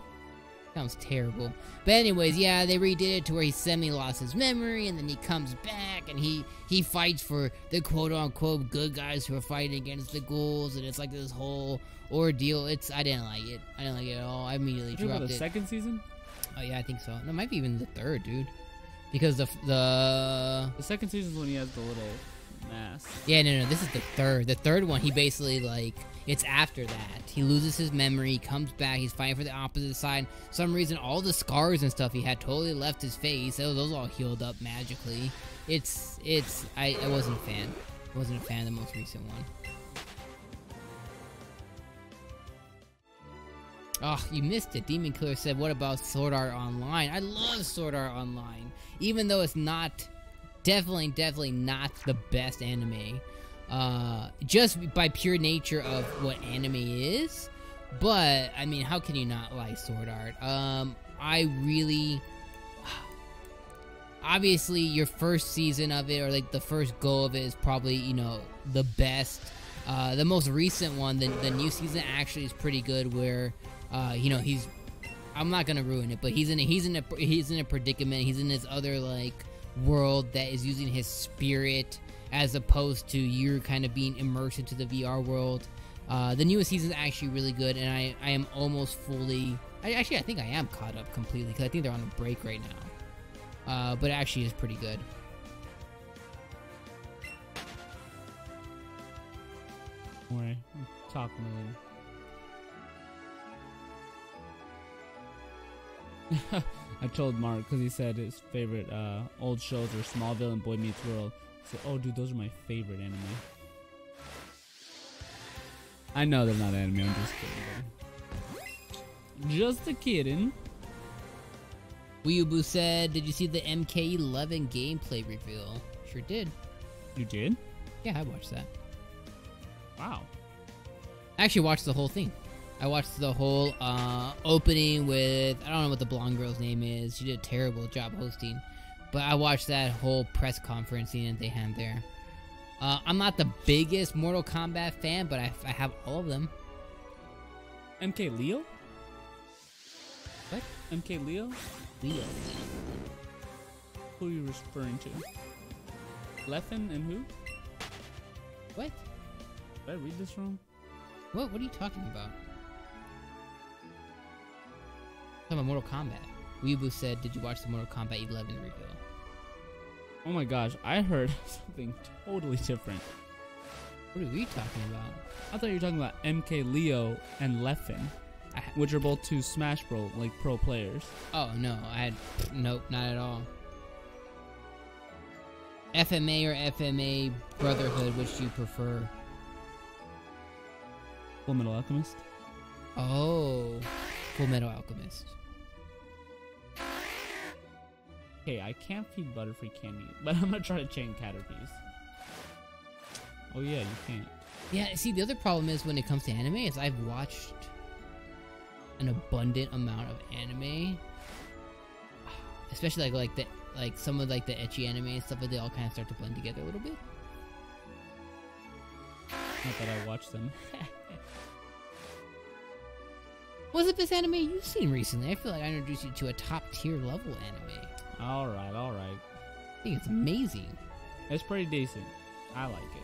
Sounds terrible. But anyways, yeah, they redid it to where he semi-lost his memory, and then he comes back, and he fights for the quote-unquote good guys who are fighting against the ghouls, and it's like this whole ordeal. I didn't like it. I didn't like it at all. I immediately dropped it. The 2nd season? Oh yeah, I think so. No, it might be even the 3rd, dude. Because the 2nd season is when he has the little mask. Yeah, no, this is the 3rd. The 3rd one, he basically like it's after that. He loses his memory, he comes back, he's fighting for the opposite side. For some reason, all the scars and stuff he had totally left his face. Those all healed up magically. I wasn't a fan. I wasn't a fan of the most recent one. Oh, you missed it. Demon Killer said, what about Sword Art Online? I love Sword Art Online. Even though it's definitely not the best anime. Just by pure nature of what anime is. But, I mean, how can you not like Sword Art? Obviously, your first season of it, or like the first go of it, is probably, the best. The most recent one, the new season, actually is pretty good, where I'm not gonna ruin it, but he's in a predicament. He's in this other like world that is using his spirit as opposed to you're kind of being immersed into the VR world. The newest season is actually really good, and I am almost fully. I think I am caught up completely because I think they're on a break right now. But it actually is pretty good. Don't worry, I'm talking to them. I told Mark because he said his favorite old shows are Smallville and Boy Meets World. So, oh, dude, those are my favorite anime. I know they're not anime. I'm just kidding. Just a kidding. Weeaboo said, "Did you see the MK11 gameplay reveal?" Sure did. You did? Yeah, I watched that. Wow. I actually watched the whole thing. I watched the whole opening with, I don't know what the blonde girl's name is. She did a terrible job hosting. But I watched that whole press conference scene that they had there. I'm not the biggest Mortal Kombat fan, but I have all of them. MK Leo? What? MK Leo? Leo. Who are you referring to? Leffen and who? What? Did I read this wrong? What are you talking about? Talking about Mortal Kombat. Weeaboo said, "Did you watch the Mortal Kombat 11 reveal?" Oh my gosh, I heard something totally different. What are we talking about? I thought you were talking about MK Leo and Leffen, which are both two Smash Bros. Like pro players. Oh no, nope, not at all. FMA or FMA Brotherhood, which do you prefer? Full Metal Alchemist. Oh, Full Metal Alchemist. Okay, I can't feed Butterfree candy, but I'm gonna try to chain Caterpies. Oh yeah, you can't. Yeah, see, the other problem is when it comes to anime is I've watched an abundant amount of anime, especially like some of like the ecchi anime and stuff, but they all kind of start to blend together a little bit. Not that I watched them. What's the best anime you've seen recently? I feel like I introduced you to a top tier level anime. Alright. I think it's amazing. It's pretty decent. I like it.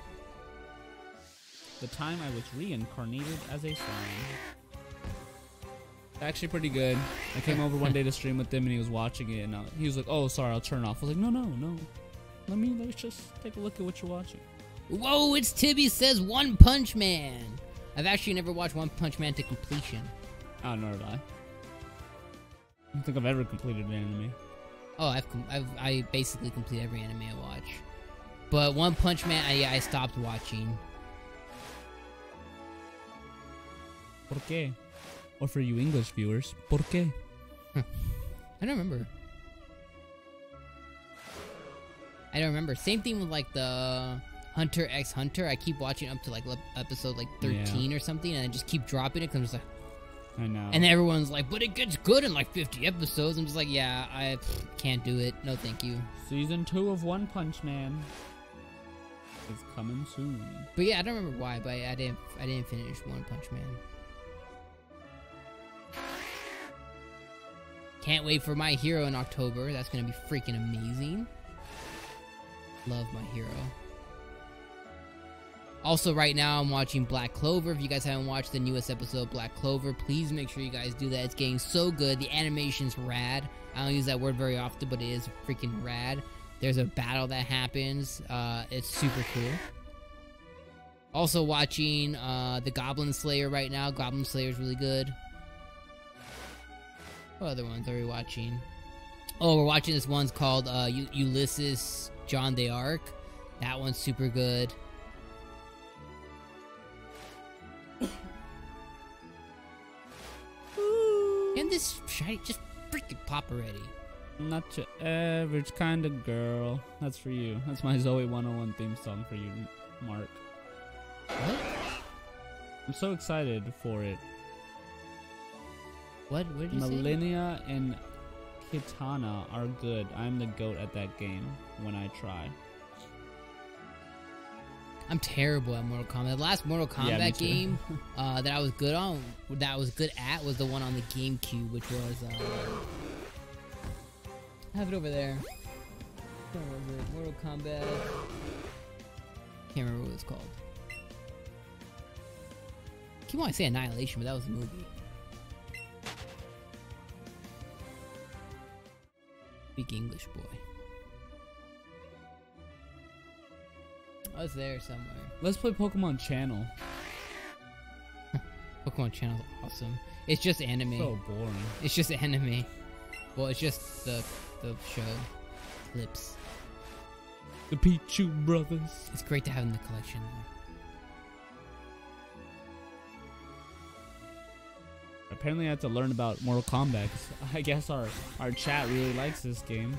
The time I was reincarnated as a slime. Actually pretty good. I came over one day to stream with him and he was watching it and he was like, oh sorry, I'll turn off. I was like, no. Let's just take a look at what you're watching. Whoa, it's Tibby Says One Punch Man. I've actually never watched One Punch Man to completion. Oh, nor have I. I don't think I've ever completed an anime. Oh, I basically complete every anime I watch. But One Punch Man, I stopped watching. ¿Por qué? Or for you English viewers, ¿por qué? I don't remember. Same thing with like the Hunter x Hunter. I keep watching up to like episode like 13 or something, and I just keep dropping it because I'm just like, I know. And everyone's like, but it gets good in like 50 episodes. I'm just like, yeah, I can't do it. No, thank you. Season 2 of One Punch Man is coming soon. But yeah, I don't remember why, but I didn't finish One Punch Man. Can't wait for My Hero in October. That's gonna be freaking amazing. Love My Hero. Also, right now, I'm watching Black Clover. If you guys haven't watched the newest episode of Black Clover, please make sure you guys do that. It's getting so good. The animation's rad. I don't use that word very often, but it is freaking rad. There's a battle that happens. It's super cool. Also watching the Goblin Slayer right now. Goblin Slayer's really good. What other ones are we watching? Oh, we're watching this one's called Ulysses John the Ark. That one's super good. And this shiny, just freaking pop already. Not your average kind of girl. That's for you. That's my Zoe 101 theme song for you, Mark. What? I'm so excited for it. What did you say? Millennia and Kitana are good. I'm the GOAT at that game when I try. I'm terrible at Mortal Kombat. The last Mortal Kombat game that I was good at, was the one on the GameCube, which was I have it over there. What was it? Mortal Kombat. Can't remember what it's called. I keep wanting to say Annihilation, but that was a movie. Speak English, boy. Oh, it's there somewhere. Let's play Pokemon Channel. Pokemon Channel's awesome. It's just anime. So boring. It's just anime. Well, it's just the show clips. The Pichu brothers. It's great to have in the collection, though. Apparently I have to learn about Mortal Kombat. I guess our chat really likes this game.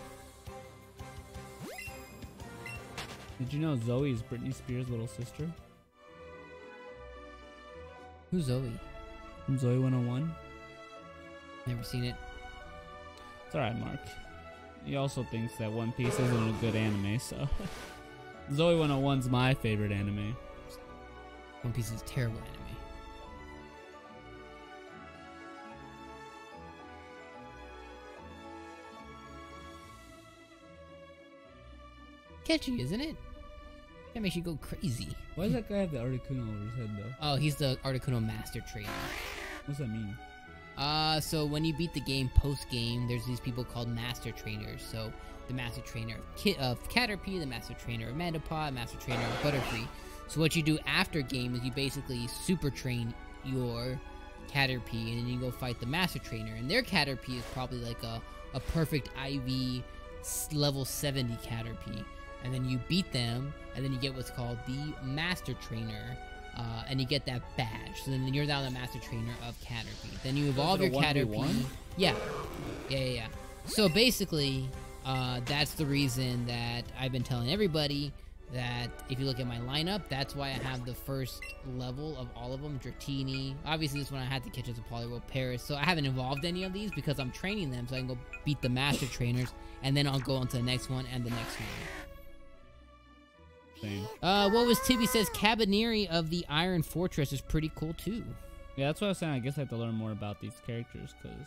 Did you know Zoe is Britney Spears' little sister? Who's Zoe? From Zoe 101? Never seen it. It's alright, Mark. He also thinks that One Piece isn't a good anime, so... Zoe 101's my favorite anime. One Piece is terrible anime. Catchy, isn't it? That makes you go crazy. Why does that guy have the Articuno over his head, though? Oh, he's the Articuno Master Trainer. What's that mean? So when you beat the game post-game, there's these people called Master Trainers. So the Master Trainer of Caterpie, the Master Trainer of Mandapod, Master Trainer of Butterfree. So what you do after game is you basically super train your Caterpie, and then you go fight the Master Trainer. And their Caterpie is probably like a perfect IV level 70 Caterpie. And then you beat them, and then you get what's called the Master Trainer. And you get that badge. So then you're now the Master Trainer of Caterpie. Then you evolve your Caterpie. Yeah. So basically, that's the reason that I've been telling everybody that if you look at my lineup, that's why I have the first level of all of them. Dratini. Obviously, this one I had to catch as a Poliwhirl Paris. So I haven't evolved any of these because I'm training them so I can go beat the Master Trainers. And then I'll go on to the next one and the next one. What was Tibby says Cabaneri of the Iron Fortress is pretty cool too. Yeah, that's what I was saying. I guess I have to learn more about these characters, because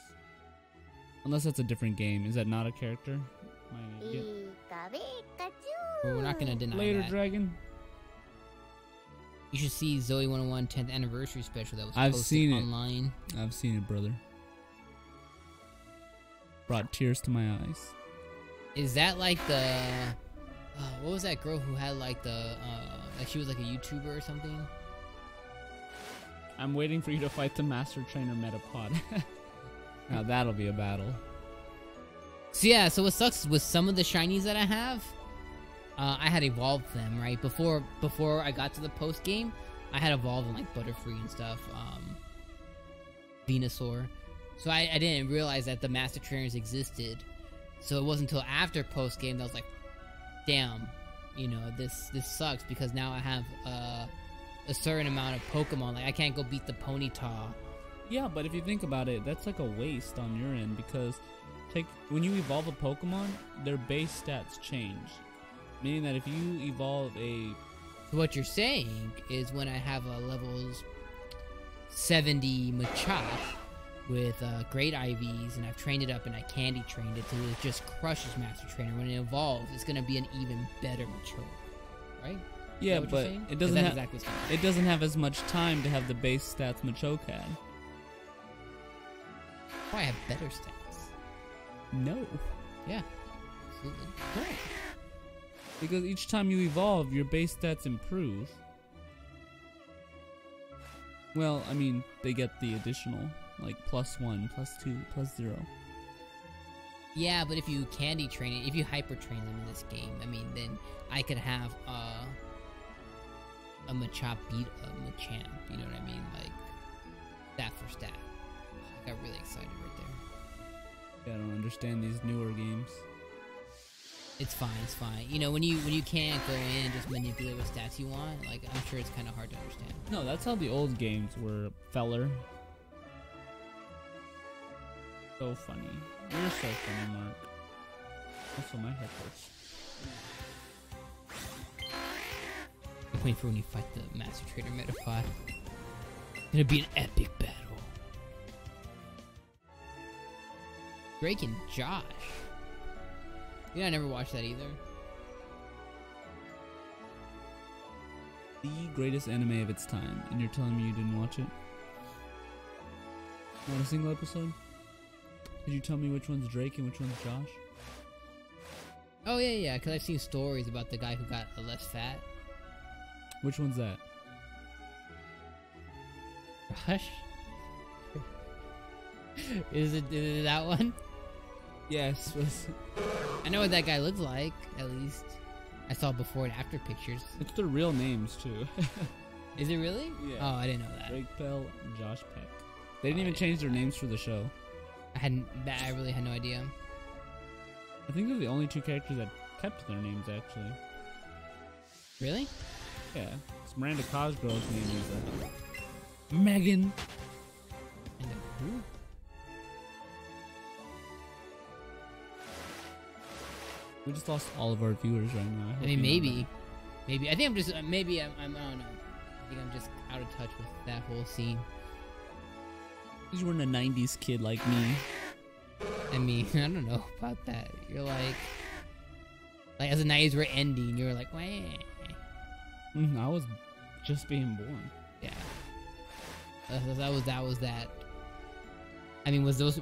unless that's a different game, is that not a character? Am I an idiot? Well, we're not gonna deny Later, that. Dragon. You should see Zoe 101 10th anniversary special that was I've posted seen it. online. I've seen it, brother. Brought tears to my eyes. Is that like the what was that girl who had like the like she was like a YouTuber or something? I'm waiting for you to fight the Master Trainer Metapod. Now that'll be a battle. So yeah, so what sucks with some of the shinies that I have, I had evolved them, right? Before I got to the post game, I had evolved them like Butterfree and stuff, Venusaur. So I didn't realize that the Master Trainers existed. So it wasn't until after post game that I was like, damn, you know, this sucks because now I have a certain amount of Pokemon. Like I can't go beat the Ponyta. Yeah, but if you think about it, that's like a waste on your end, because when you evolve a Pokemon, their base stats change. Meaning that if you evolve a... So what you're saying is when I have a levels 70 Machop with great IVs and I've trained it up and I candy trained it till it just crushes Master Trainer, when it evolves, it's going to be an even better Machoke, right? Yeah, but it doesn't have it doesn't have as much time to have the base stats Machoke had. Probably have better stats. No. Yeah, absolutely. Right. Because each time you evolve, your base stats improve. Well, I mean, they get the additional, like, +1, +2, +0. Yeah, but if you candy train it, if you hyper train them in this game, I mean, then I could have a Machop beat a Machamp, you know what I mean? Like, stat for stat. I got really excited right there. Yeah, I don't understand these newer games. It's fine, it's fine. You know, when you can't go in and just manipulate what stats you want, like, I'm sure it's kind of hard to understand. No, that's how the old games were, feller. So funny. You're so funny, Mark. Also, my head hurts. I'm waiting for when you fight the Master Trainer Metapod. It's gonna be an epic battle. Drake and Josh. Yeah, I never watched that either. The greatest anime of its time, and you're telling me you didn't watch it? Not a single episode? Could you tell me which one's Drake and which one's Josh? Oh yeah, because I've seen stories about the guy who got less fat. Which one's that? Josh? Is it that one? Yes. I know what that guy looks like, at least. I saw before and after pictures. It's their real names, too. Is it really? Yeah. Oh, I didn't know that. Drake Bell and Josh Peck. They didn't even change their names for the show. I really had no idea. I think they're the only two characters that kept their names, actually. Really? Yeah. It's Miranda Cosgrove's name is Megan. And who? We just lost all of our viewers right now. I mean, maybe. I think I'm just, maybe I don't know. I think I'm just out of touch with that whole scene. You weren't a 90s kid like me. I mean, I don't know about that. You're like as the 90s were ending, you were like, wah. I was just being born. Yeah. That was that. I mean, those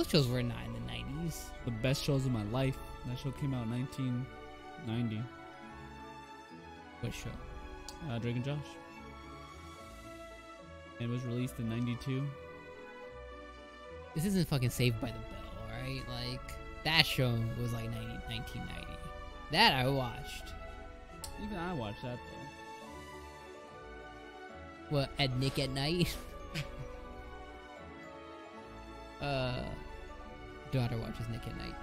shows were not in the 90s. The best shows of my life. That show came out in 1990. What show? Drake and Josh. It was released in 92. This isn't fucking Saved by the Bell, alright? Like, that show was like 1990. That I watched. Even I watched that though. What, at Nick at Night? Daughter watches Nick at Night.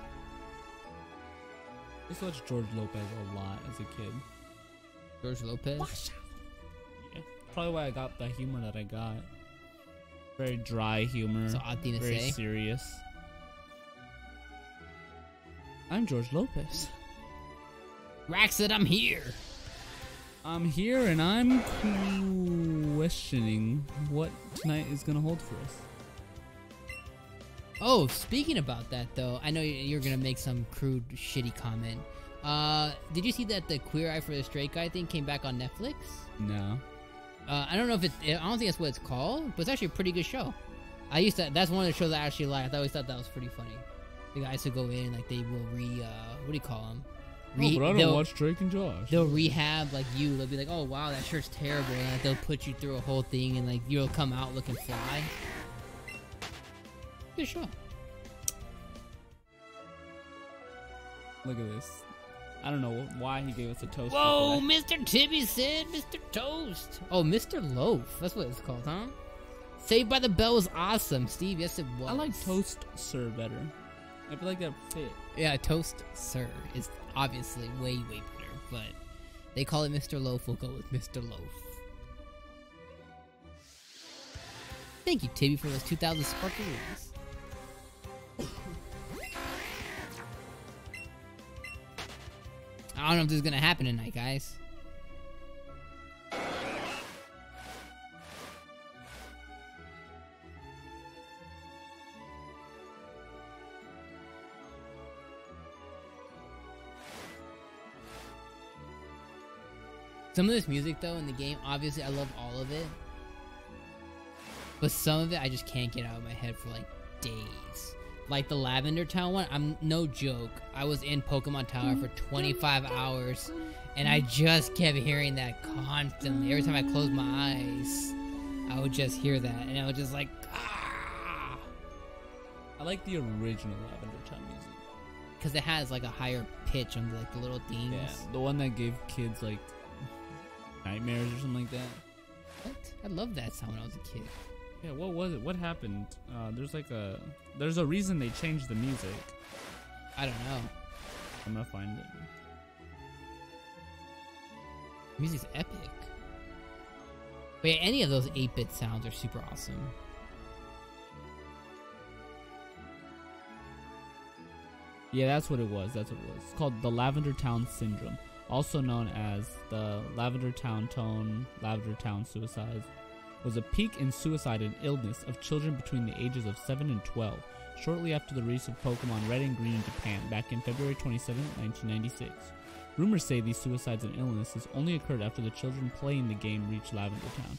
I used to watch George Lopez a lot as a kid. George Lopez? Yeah. Probably why I got the humor that I got. Very dry humor. It's an odd thing to very say. serious. I'm George Lopez. Rack said I'm here. I'm here and I'm questioning what tonight is gonna hold for us. Oh, speaking about that though, I know you're gonna make some crude, shitty comment. Did you see that the Queer Eye for the Straight Guy thing came back on Netflix? No. I don't know if I don't think that's what it's called, but it's actually a pretty good show. That's one of the shows I actually liked. I always thought that was pretty funny. The guys who go in, like, they will what do you call them? Oh, but I don't watch Drake and Josh. They'll rehab, like, you. They'll be like, oh, wow, that shirt's terrible. And like, they'll put you through a whole thing, and, like, you'll come out looking fly. Good show. Look at this. I don't know why he gave us a toast. Whoa, Mr. Tibby said Mr. Toast. Oh, Mr. Loaf. That's what it's called, huh? Saved by the Bell was awesome, Steve. Yes, it was. I like Toast Sir better. I feel like that fit. Yeah, Toast Sir is obviously way, way better, but they call it Mr. Loaf. We'll go with Mr. Loaf. Thank you, Tibby, for those 2,000 sparkles. I don't know if this is gonna happen tonight, guys. Some of this music, though, in the game, obviously, I love all of it. But some of it, I just can't get out of my head for, like, days. Like the Lavender Town one, I'm no joke. I was in Pokemon Tower for 25 hours, and I just kept hearing that constantly. Every time I closed my eyes, I would just hear that, and I was just like, ah! I like the original Lavender Town music. Because it has, like, a higher pitch on, like, the little things. Yeah, the one that gave kids, like, nightmares or something like that. What? I loved that sound when I was a kid. Yeah, what was it? What happened? There's a reason they changed the music. I don't know. I'm gonna find it. Music's epic. Wait, any of those 8-bit sounds are super awesome. Yeah, that's what it was. That's what it was. It's called the Lavender Town Syndrome, also known as the Lavender Town Tone, Lavender Town Suicides. Was a peak in suicide and illness of children between the ages of 7 and 12, shortly after the release of Pokemon Red and Green in Japan back in February 27, 1996. Rumors say these suicides and illnesses only occurred after the children playing the game reached Lavender Town,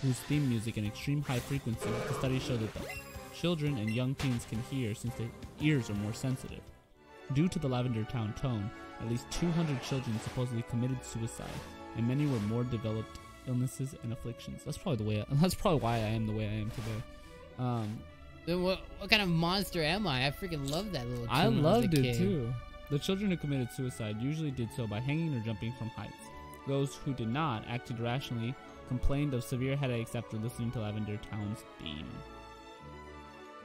whose theme music and extreme high frequency. The studies show that the children and young teens can hear since their ears are more sensitive. Due to the Lavender Town tone, at least 200 children supposedly committed suicide, and many were more developed illnesses and afflictions. That's probably why I am the way I am today. Then what kind of monster am I? I freaking love that little tune. I loved it too. The children who committed suicide usually did so by hanging or jumping from heights. Those who did not acted rationally, complained of severe headaches after listening to Lavender Town's theme.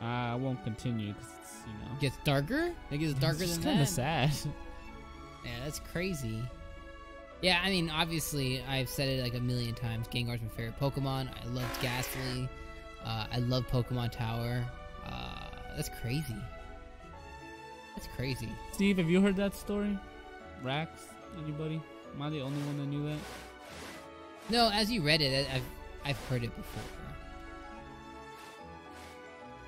I won't continue because it's, Gets darker? It gets darker than that? It's kind of sad. Yeah, that's crazy. Yeah, I mean, obviously, I've said it like a million times. Gengar's my favorite Pokemon. I loved Ghastly. I love Pokemon Tower. That's crazy. That's crazy. Steve, have you heard that story? Rax? Anybody? Am I the only one that knew that? No, as you read it, I've heard it before.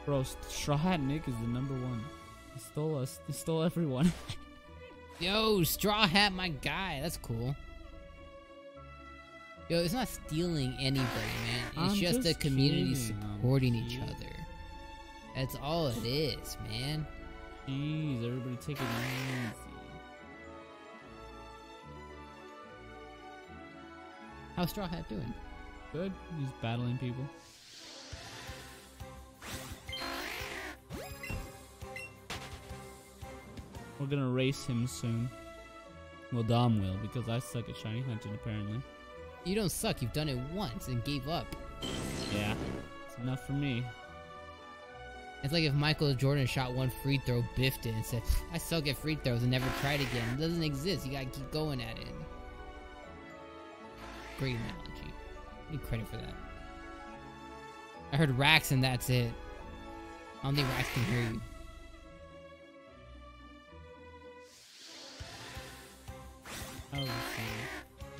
Bro, Straw Hat Nick is the number one. He stole us. He stole everyone. Yo, Straw Hat, my guy. That's cool. Yo, it's not stealing anybody, man. It's just the community supporting each other. That's all it is, man. Jeez, everybody take it easy. How's Straw Hat doing? Good. He's battling people. We're gonna race him soon. Well, Dom will, because I suck at shiny hunting apparently. You don't suck. You've done it once and gave up. Yeah, it's enough for me. It's like if Michael Jordan shot one free throw, biffed it, and said, I suck at free throws and never tried again. It doesn't exist. You gotta keep going at it. Great analogy. I need credit for that. I heard Rax and that's it. I don't think Rax can hear you. Oh,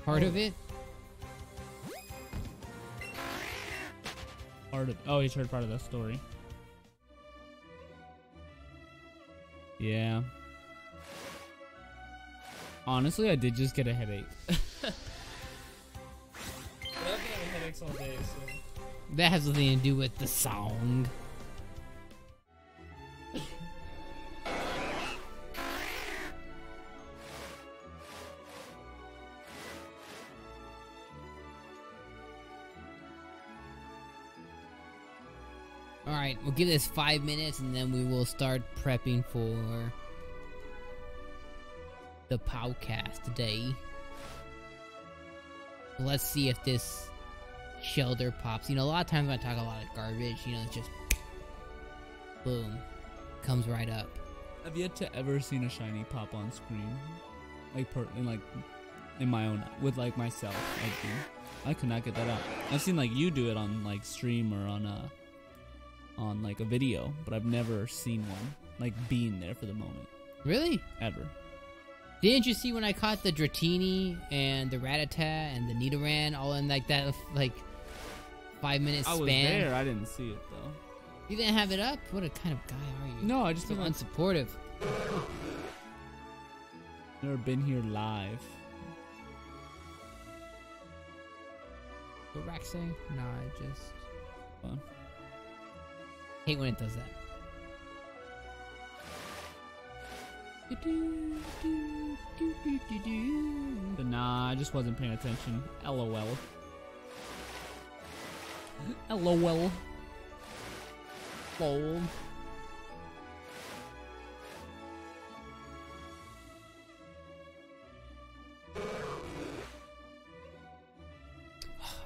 Part of it? part of. Oh, he's heard part of that story. Yeah. Honestly, I did just get a headache. But I've been having headaches all day, so. That has nothing to do with the song. Alright, we'll give this 5 minutes and then we will start prepping for the podcast today. Let's see if this Shellder pops. You know, a lot of times when I talk a lot of garbage, you know, it's just boom, comes right up. I've yet to ever seen a shiny pop on screen, like in my own with like myself. I could not get that out. I've seen like you do it on like stream or on like a video, but I've never seen one like being there for the moment. Really? Ever. Didn't you see when I caught the Dratini and the Rattata and the Nidoran all in like that like 5 minute span? I was there. I didn't see it though. You didn't have it up? What a kind of guy are you? No, I just so didn't. unsupportive. Never been here live. What Rax say? Nah, I just Fun. hate when it does that. But nah, I just wasn't paying attention. LOL. LOL. Fold.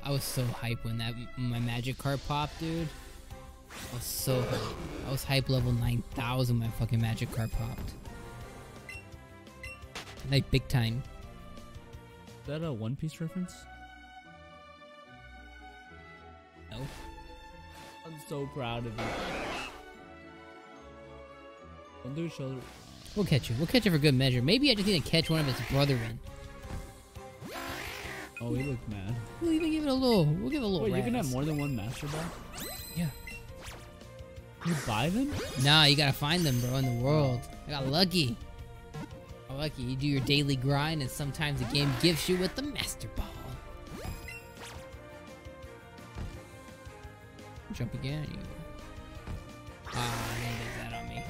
I was so hyped when my magic card popped, dude. I was so hyped. I was hype level 9,000 when my fucking magic card popped. Like big time. Is that a One Piece reference? No. I'm so proud of you. Don't do Shellder. We'll catch you. We'll catch you for good measure. Maybe I just need to catch one of its brethren. Oh, he looked mad. We'll even give it a little. We'll give it a little. Wait, you can razz. have more than one Master Ball? Yeah. You buy them? Nah, you gotta find them, bro, in the world. I got lucky. Got lucky. You do your daily grind, and sometimes the game gives you with the Master Ball. Jump again. You. Ah, they did that on me.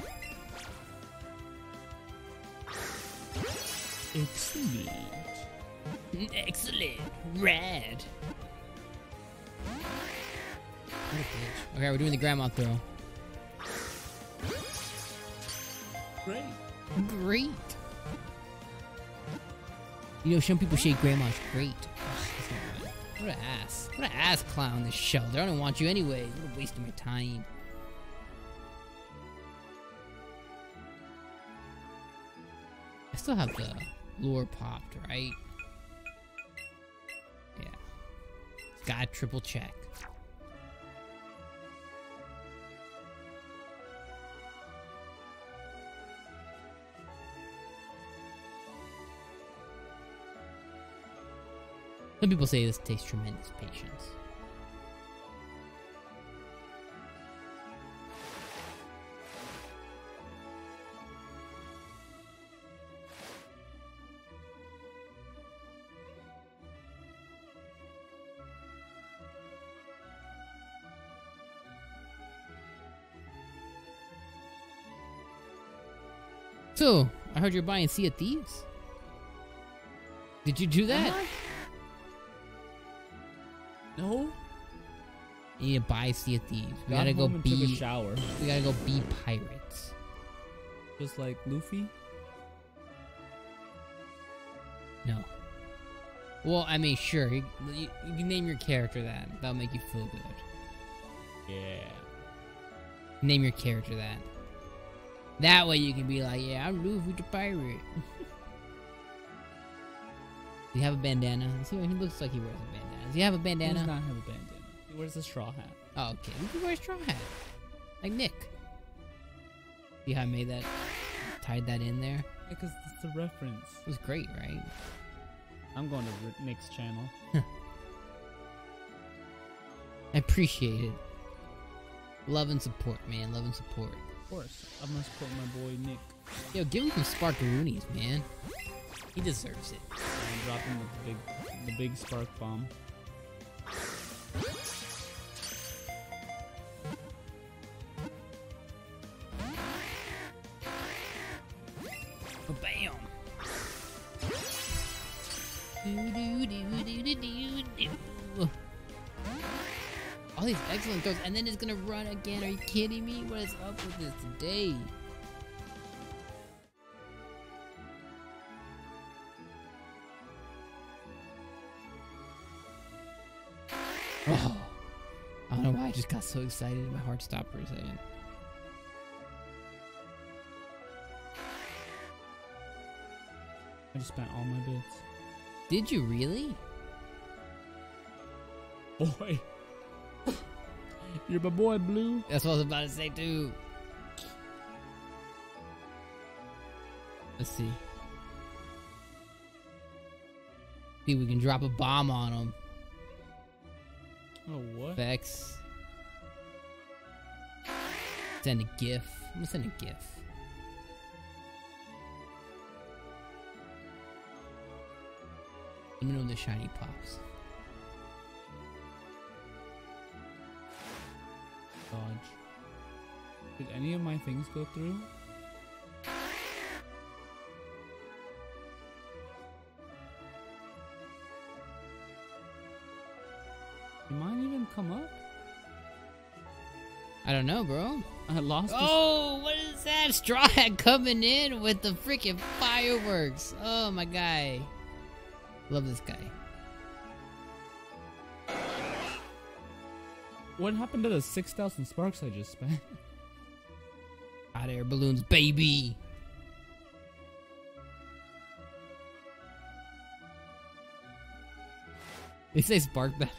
Excellent. Excellent. Rad. Okay, we're doing the grandma throw. Great. Great. You know, some people say grandma's great. Oh, that's not right. What an ass. What an ass clown, this Shellder. I don't want you anyway. What a waste of my time. I still have the lure popped, right? Yeah. Gotta triple check. Some people say this takes tremendous patience. So, I heard you're buying Sea of Thieves. Did you do that? No. You need to buy Sea of Thieves. We Got gotta go home and took a be. shower. We gotta go be pirates. Just like Luffy. No. Well, I mean, sure. You can name your character that. That'll make you feel good. Yeah. Name your character that. That way you can be like, yeah, I'm Luffy the pirate. Do you have a bandana? See, he looks like he wears a bandana. Does he have a bandana? He does not have a bandana. He wears a straw hat. Oh, okay. You can wear a straw hat. Like Nick. See how I made that? Tied that in there? Because it's a reference. It was great, right? I'm going to Nick's channel. I appreciate it. Love and support, man. Love and support. Of course. I'm going to support my boy Nick. Yo, give him some sparkaroonies, man. He deserves it. I'm dropping the big spark bomb. Oh, bam! All these excellent throws, and then it's gonna run again. Are you kidding me? What is up with this today? Oh, I don't know why I just got so excited. My heart stopped for a second. I just spent all my bits. Did you really? Boy. You're my boy, Blue. That's what I was about to say too. Let's see. See if we can drop a bomb on him. Oh, what? Vex. Send a GIF. I'm gonna send a GIF. Let me know when the shiny pops. Dodge. Did any of my things go through? Did mine even come up? I don't know, bro. I lost. Oh, what is that? Straw Hat coming in with the freaking fireworks. Oh, my guy. Love this guy. What happened to the 6,000 sparks I just spent? Hot air balloons, baby. They say spark back.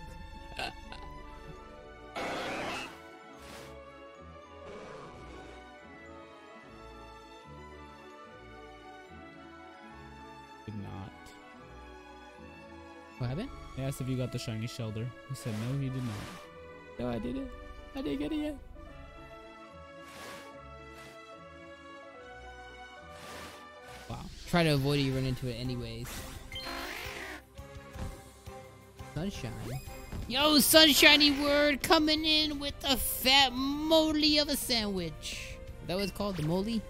Did not. What happened? I asked if you got the shiny Shellder. He said no, he did not. No, I didn't. I didn't get it yet. Wow. Try to avoid it, you run into it anyways. Sunshine. Yo, sunshiny word coming in with a fat moly of a sandwich. Is that what it's called? The moly?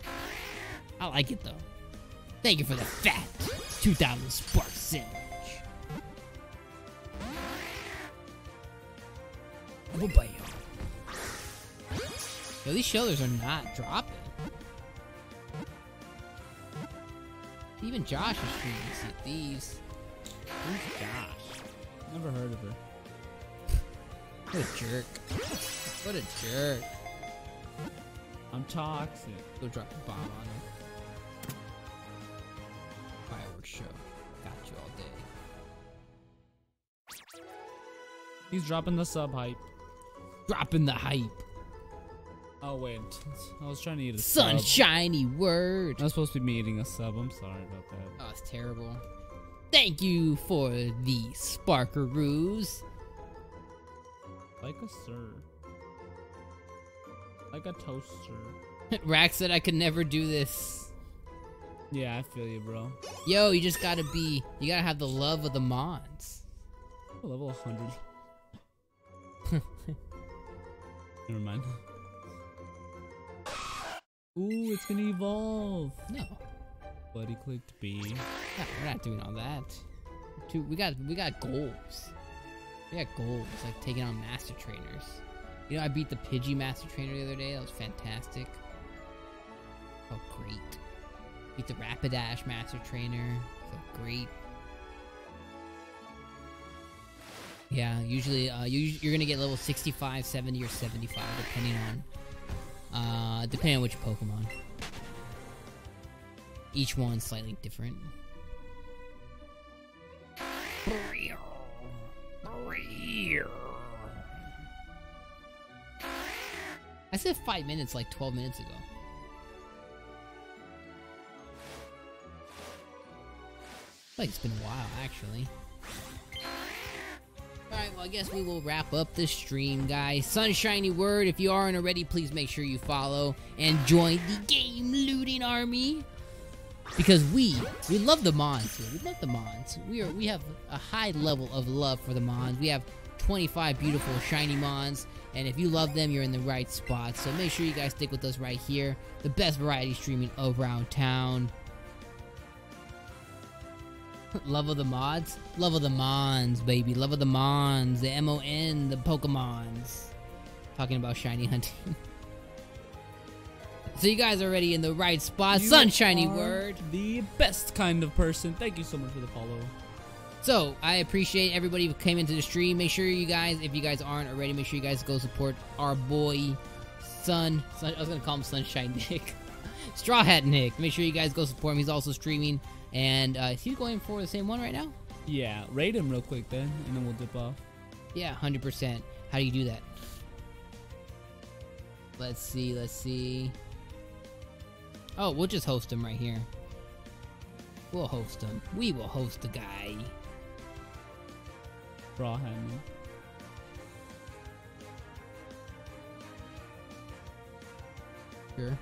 I like it though. Thank you for the fat 2,000 spark sandwich. Bye-bye. Yo, these shoulders are not dropping. Even Josh is streaming Sea of Thieves. Who's Josh? Never heard of her. What a jerk. What a jerk. I'm toxic. Go drop a bomb on him. Fireworks show. Got you all day. He's dropping the sub hype. Dropping the hype. Oh wait, I was trying to eat a sub. Sunshiny word. I was supposed to be eating a sub. I'm sorry about that. Oh, it's terrible. Thank you for the Sparkaroos. Like a sir. Like a toaster. Rax said I could never do this. Yeah, I feel you, bro. Yo, you just gotta be, you gotta have the love of the Mons. Level 100. Never mind. Ooh, it's gonna evolve. No. Buddy clicked B. Yeah, we're not doing all that. We got goals. We got goals, like taking on master trainers. You know, I beat the Pidgey master trainer the other day. That was fantastic. Oh, great. Beat the Rapidash master trainer. So great. Yeah, usually you're gonna get level 65, 70, or 75 depending on which Pokemon. Each one's slightly different. I said 5 minutes like 12 minutes ago. Like it's been a while, actually. Alright, well I guess we will wrap up the stream, guys. Sunshiny Word, if you aren't already, please make sure you follow and join the game looting army. Because we love the Mons here. We love the Mons. We have a high level of love for the Mons. We have 25 beautiful shiny Mons, and if you love them, you're in the right spot. So make sure you guys stick with us right here. The best variety streaming around town. Love of the mods? Love of the Mons, baby. Love of the Mons. The M-O-N, the Pokemons. Talking about shiny hunting. So you guys are already in the right spot. Sunshiny Word. The best kind of person. Thank you so much for the follow. So I appreciate everybody who came into the stream. Make sure you guys, if you guys aren't already, make sure you guys go support our boy Sun. I was gonna call him Sunshine Nick. Straw Hat Nick. Make sure you guys go support him. He's also streaming. And is he going for the same one right now? Yeah, raid him real quick then, and then we'll dip off. Yeah, 100%. How do you do that? Let's see. Oh, we'll just host him right here. We'll host him. We will host the guy. Raw handle. Sure.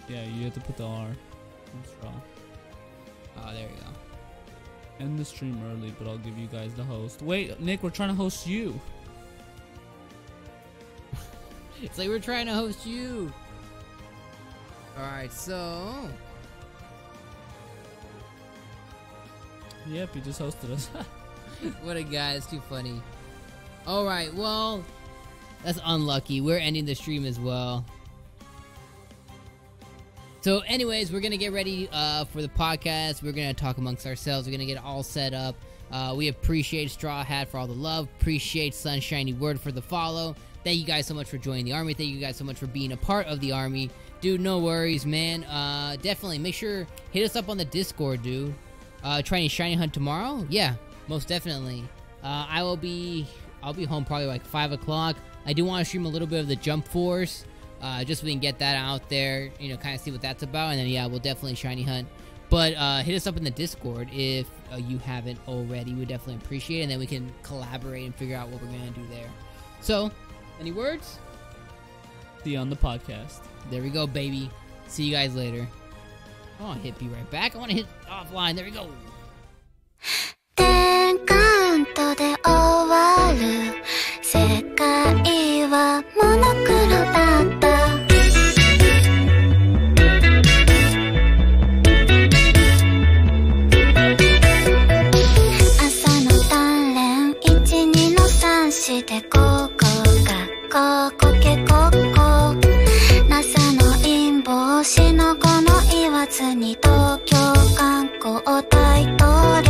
Yeah, you have to put the R. That's raw. Oh, there you go. End the stream early, but I'll give you guys the host. Wait, Nick, we're trying to host you. It's like we're trying to host you. Alright, so... Yep, you just hosted us. What a guy, it's too funny. Alright, well... That's unlucky. We're ending the stream as well. So anyways, we're going to get ready for the podcast. We're going to talk amongst ourselves. We're going to get all set up. We appreciate Straw Hat for all the love. Appreciate Sunshiny Word for the follow. Thank you guys so much for joining the army. Thank you guys so much for being a part of the army. Dude, no worries, man. Definitely make sure, hit us up on the Discord, dude. Trying to shiny hunt tomorrow? Yeah, most definitely. I'll be home probably like 5 o'clock. I do want to stream a little bit of the Jump Force. Just so we can get that out there, you know, kind of see what that's about. And then, yeah, we'll definitely shiny hunt. But hit us up in the Discord if you haven't already. We would definitely appreciate it. And then we can collaborate and figure out what we're going to do there. So, any words? See you on the podcast. There we go, baby. See you guys later. I want to hit B right back. I want to hit offline. There we go. 10カウントで終わる世界はモノクロだった朝の鍛錬12の3してここがここけここ NASA の陰謀しのこの言わずに東京観光大統領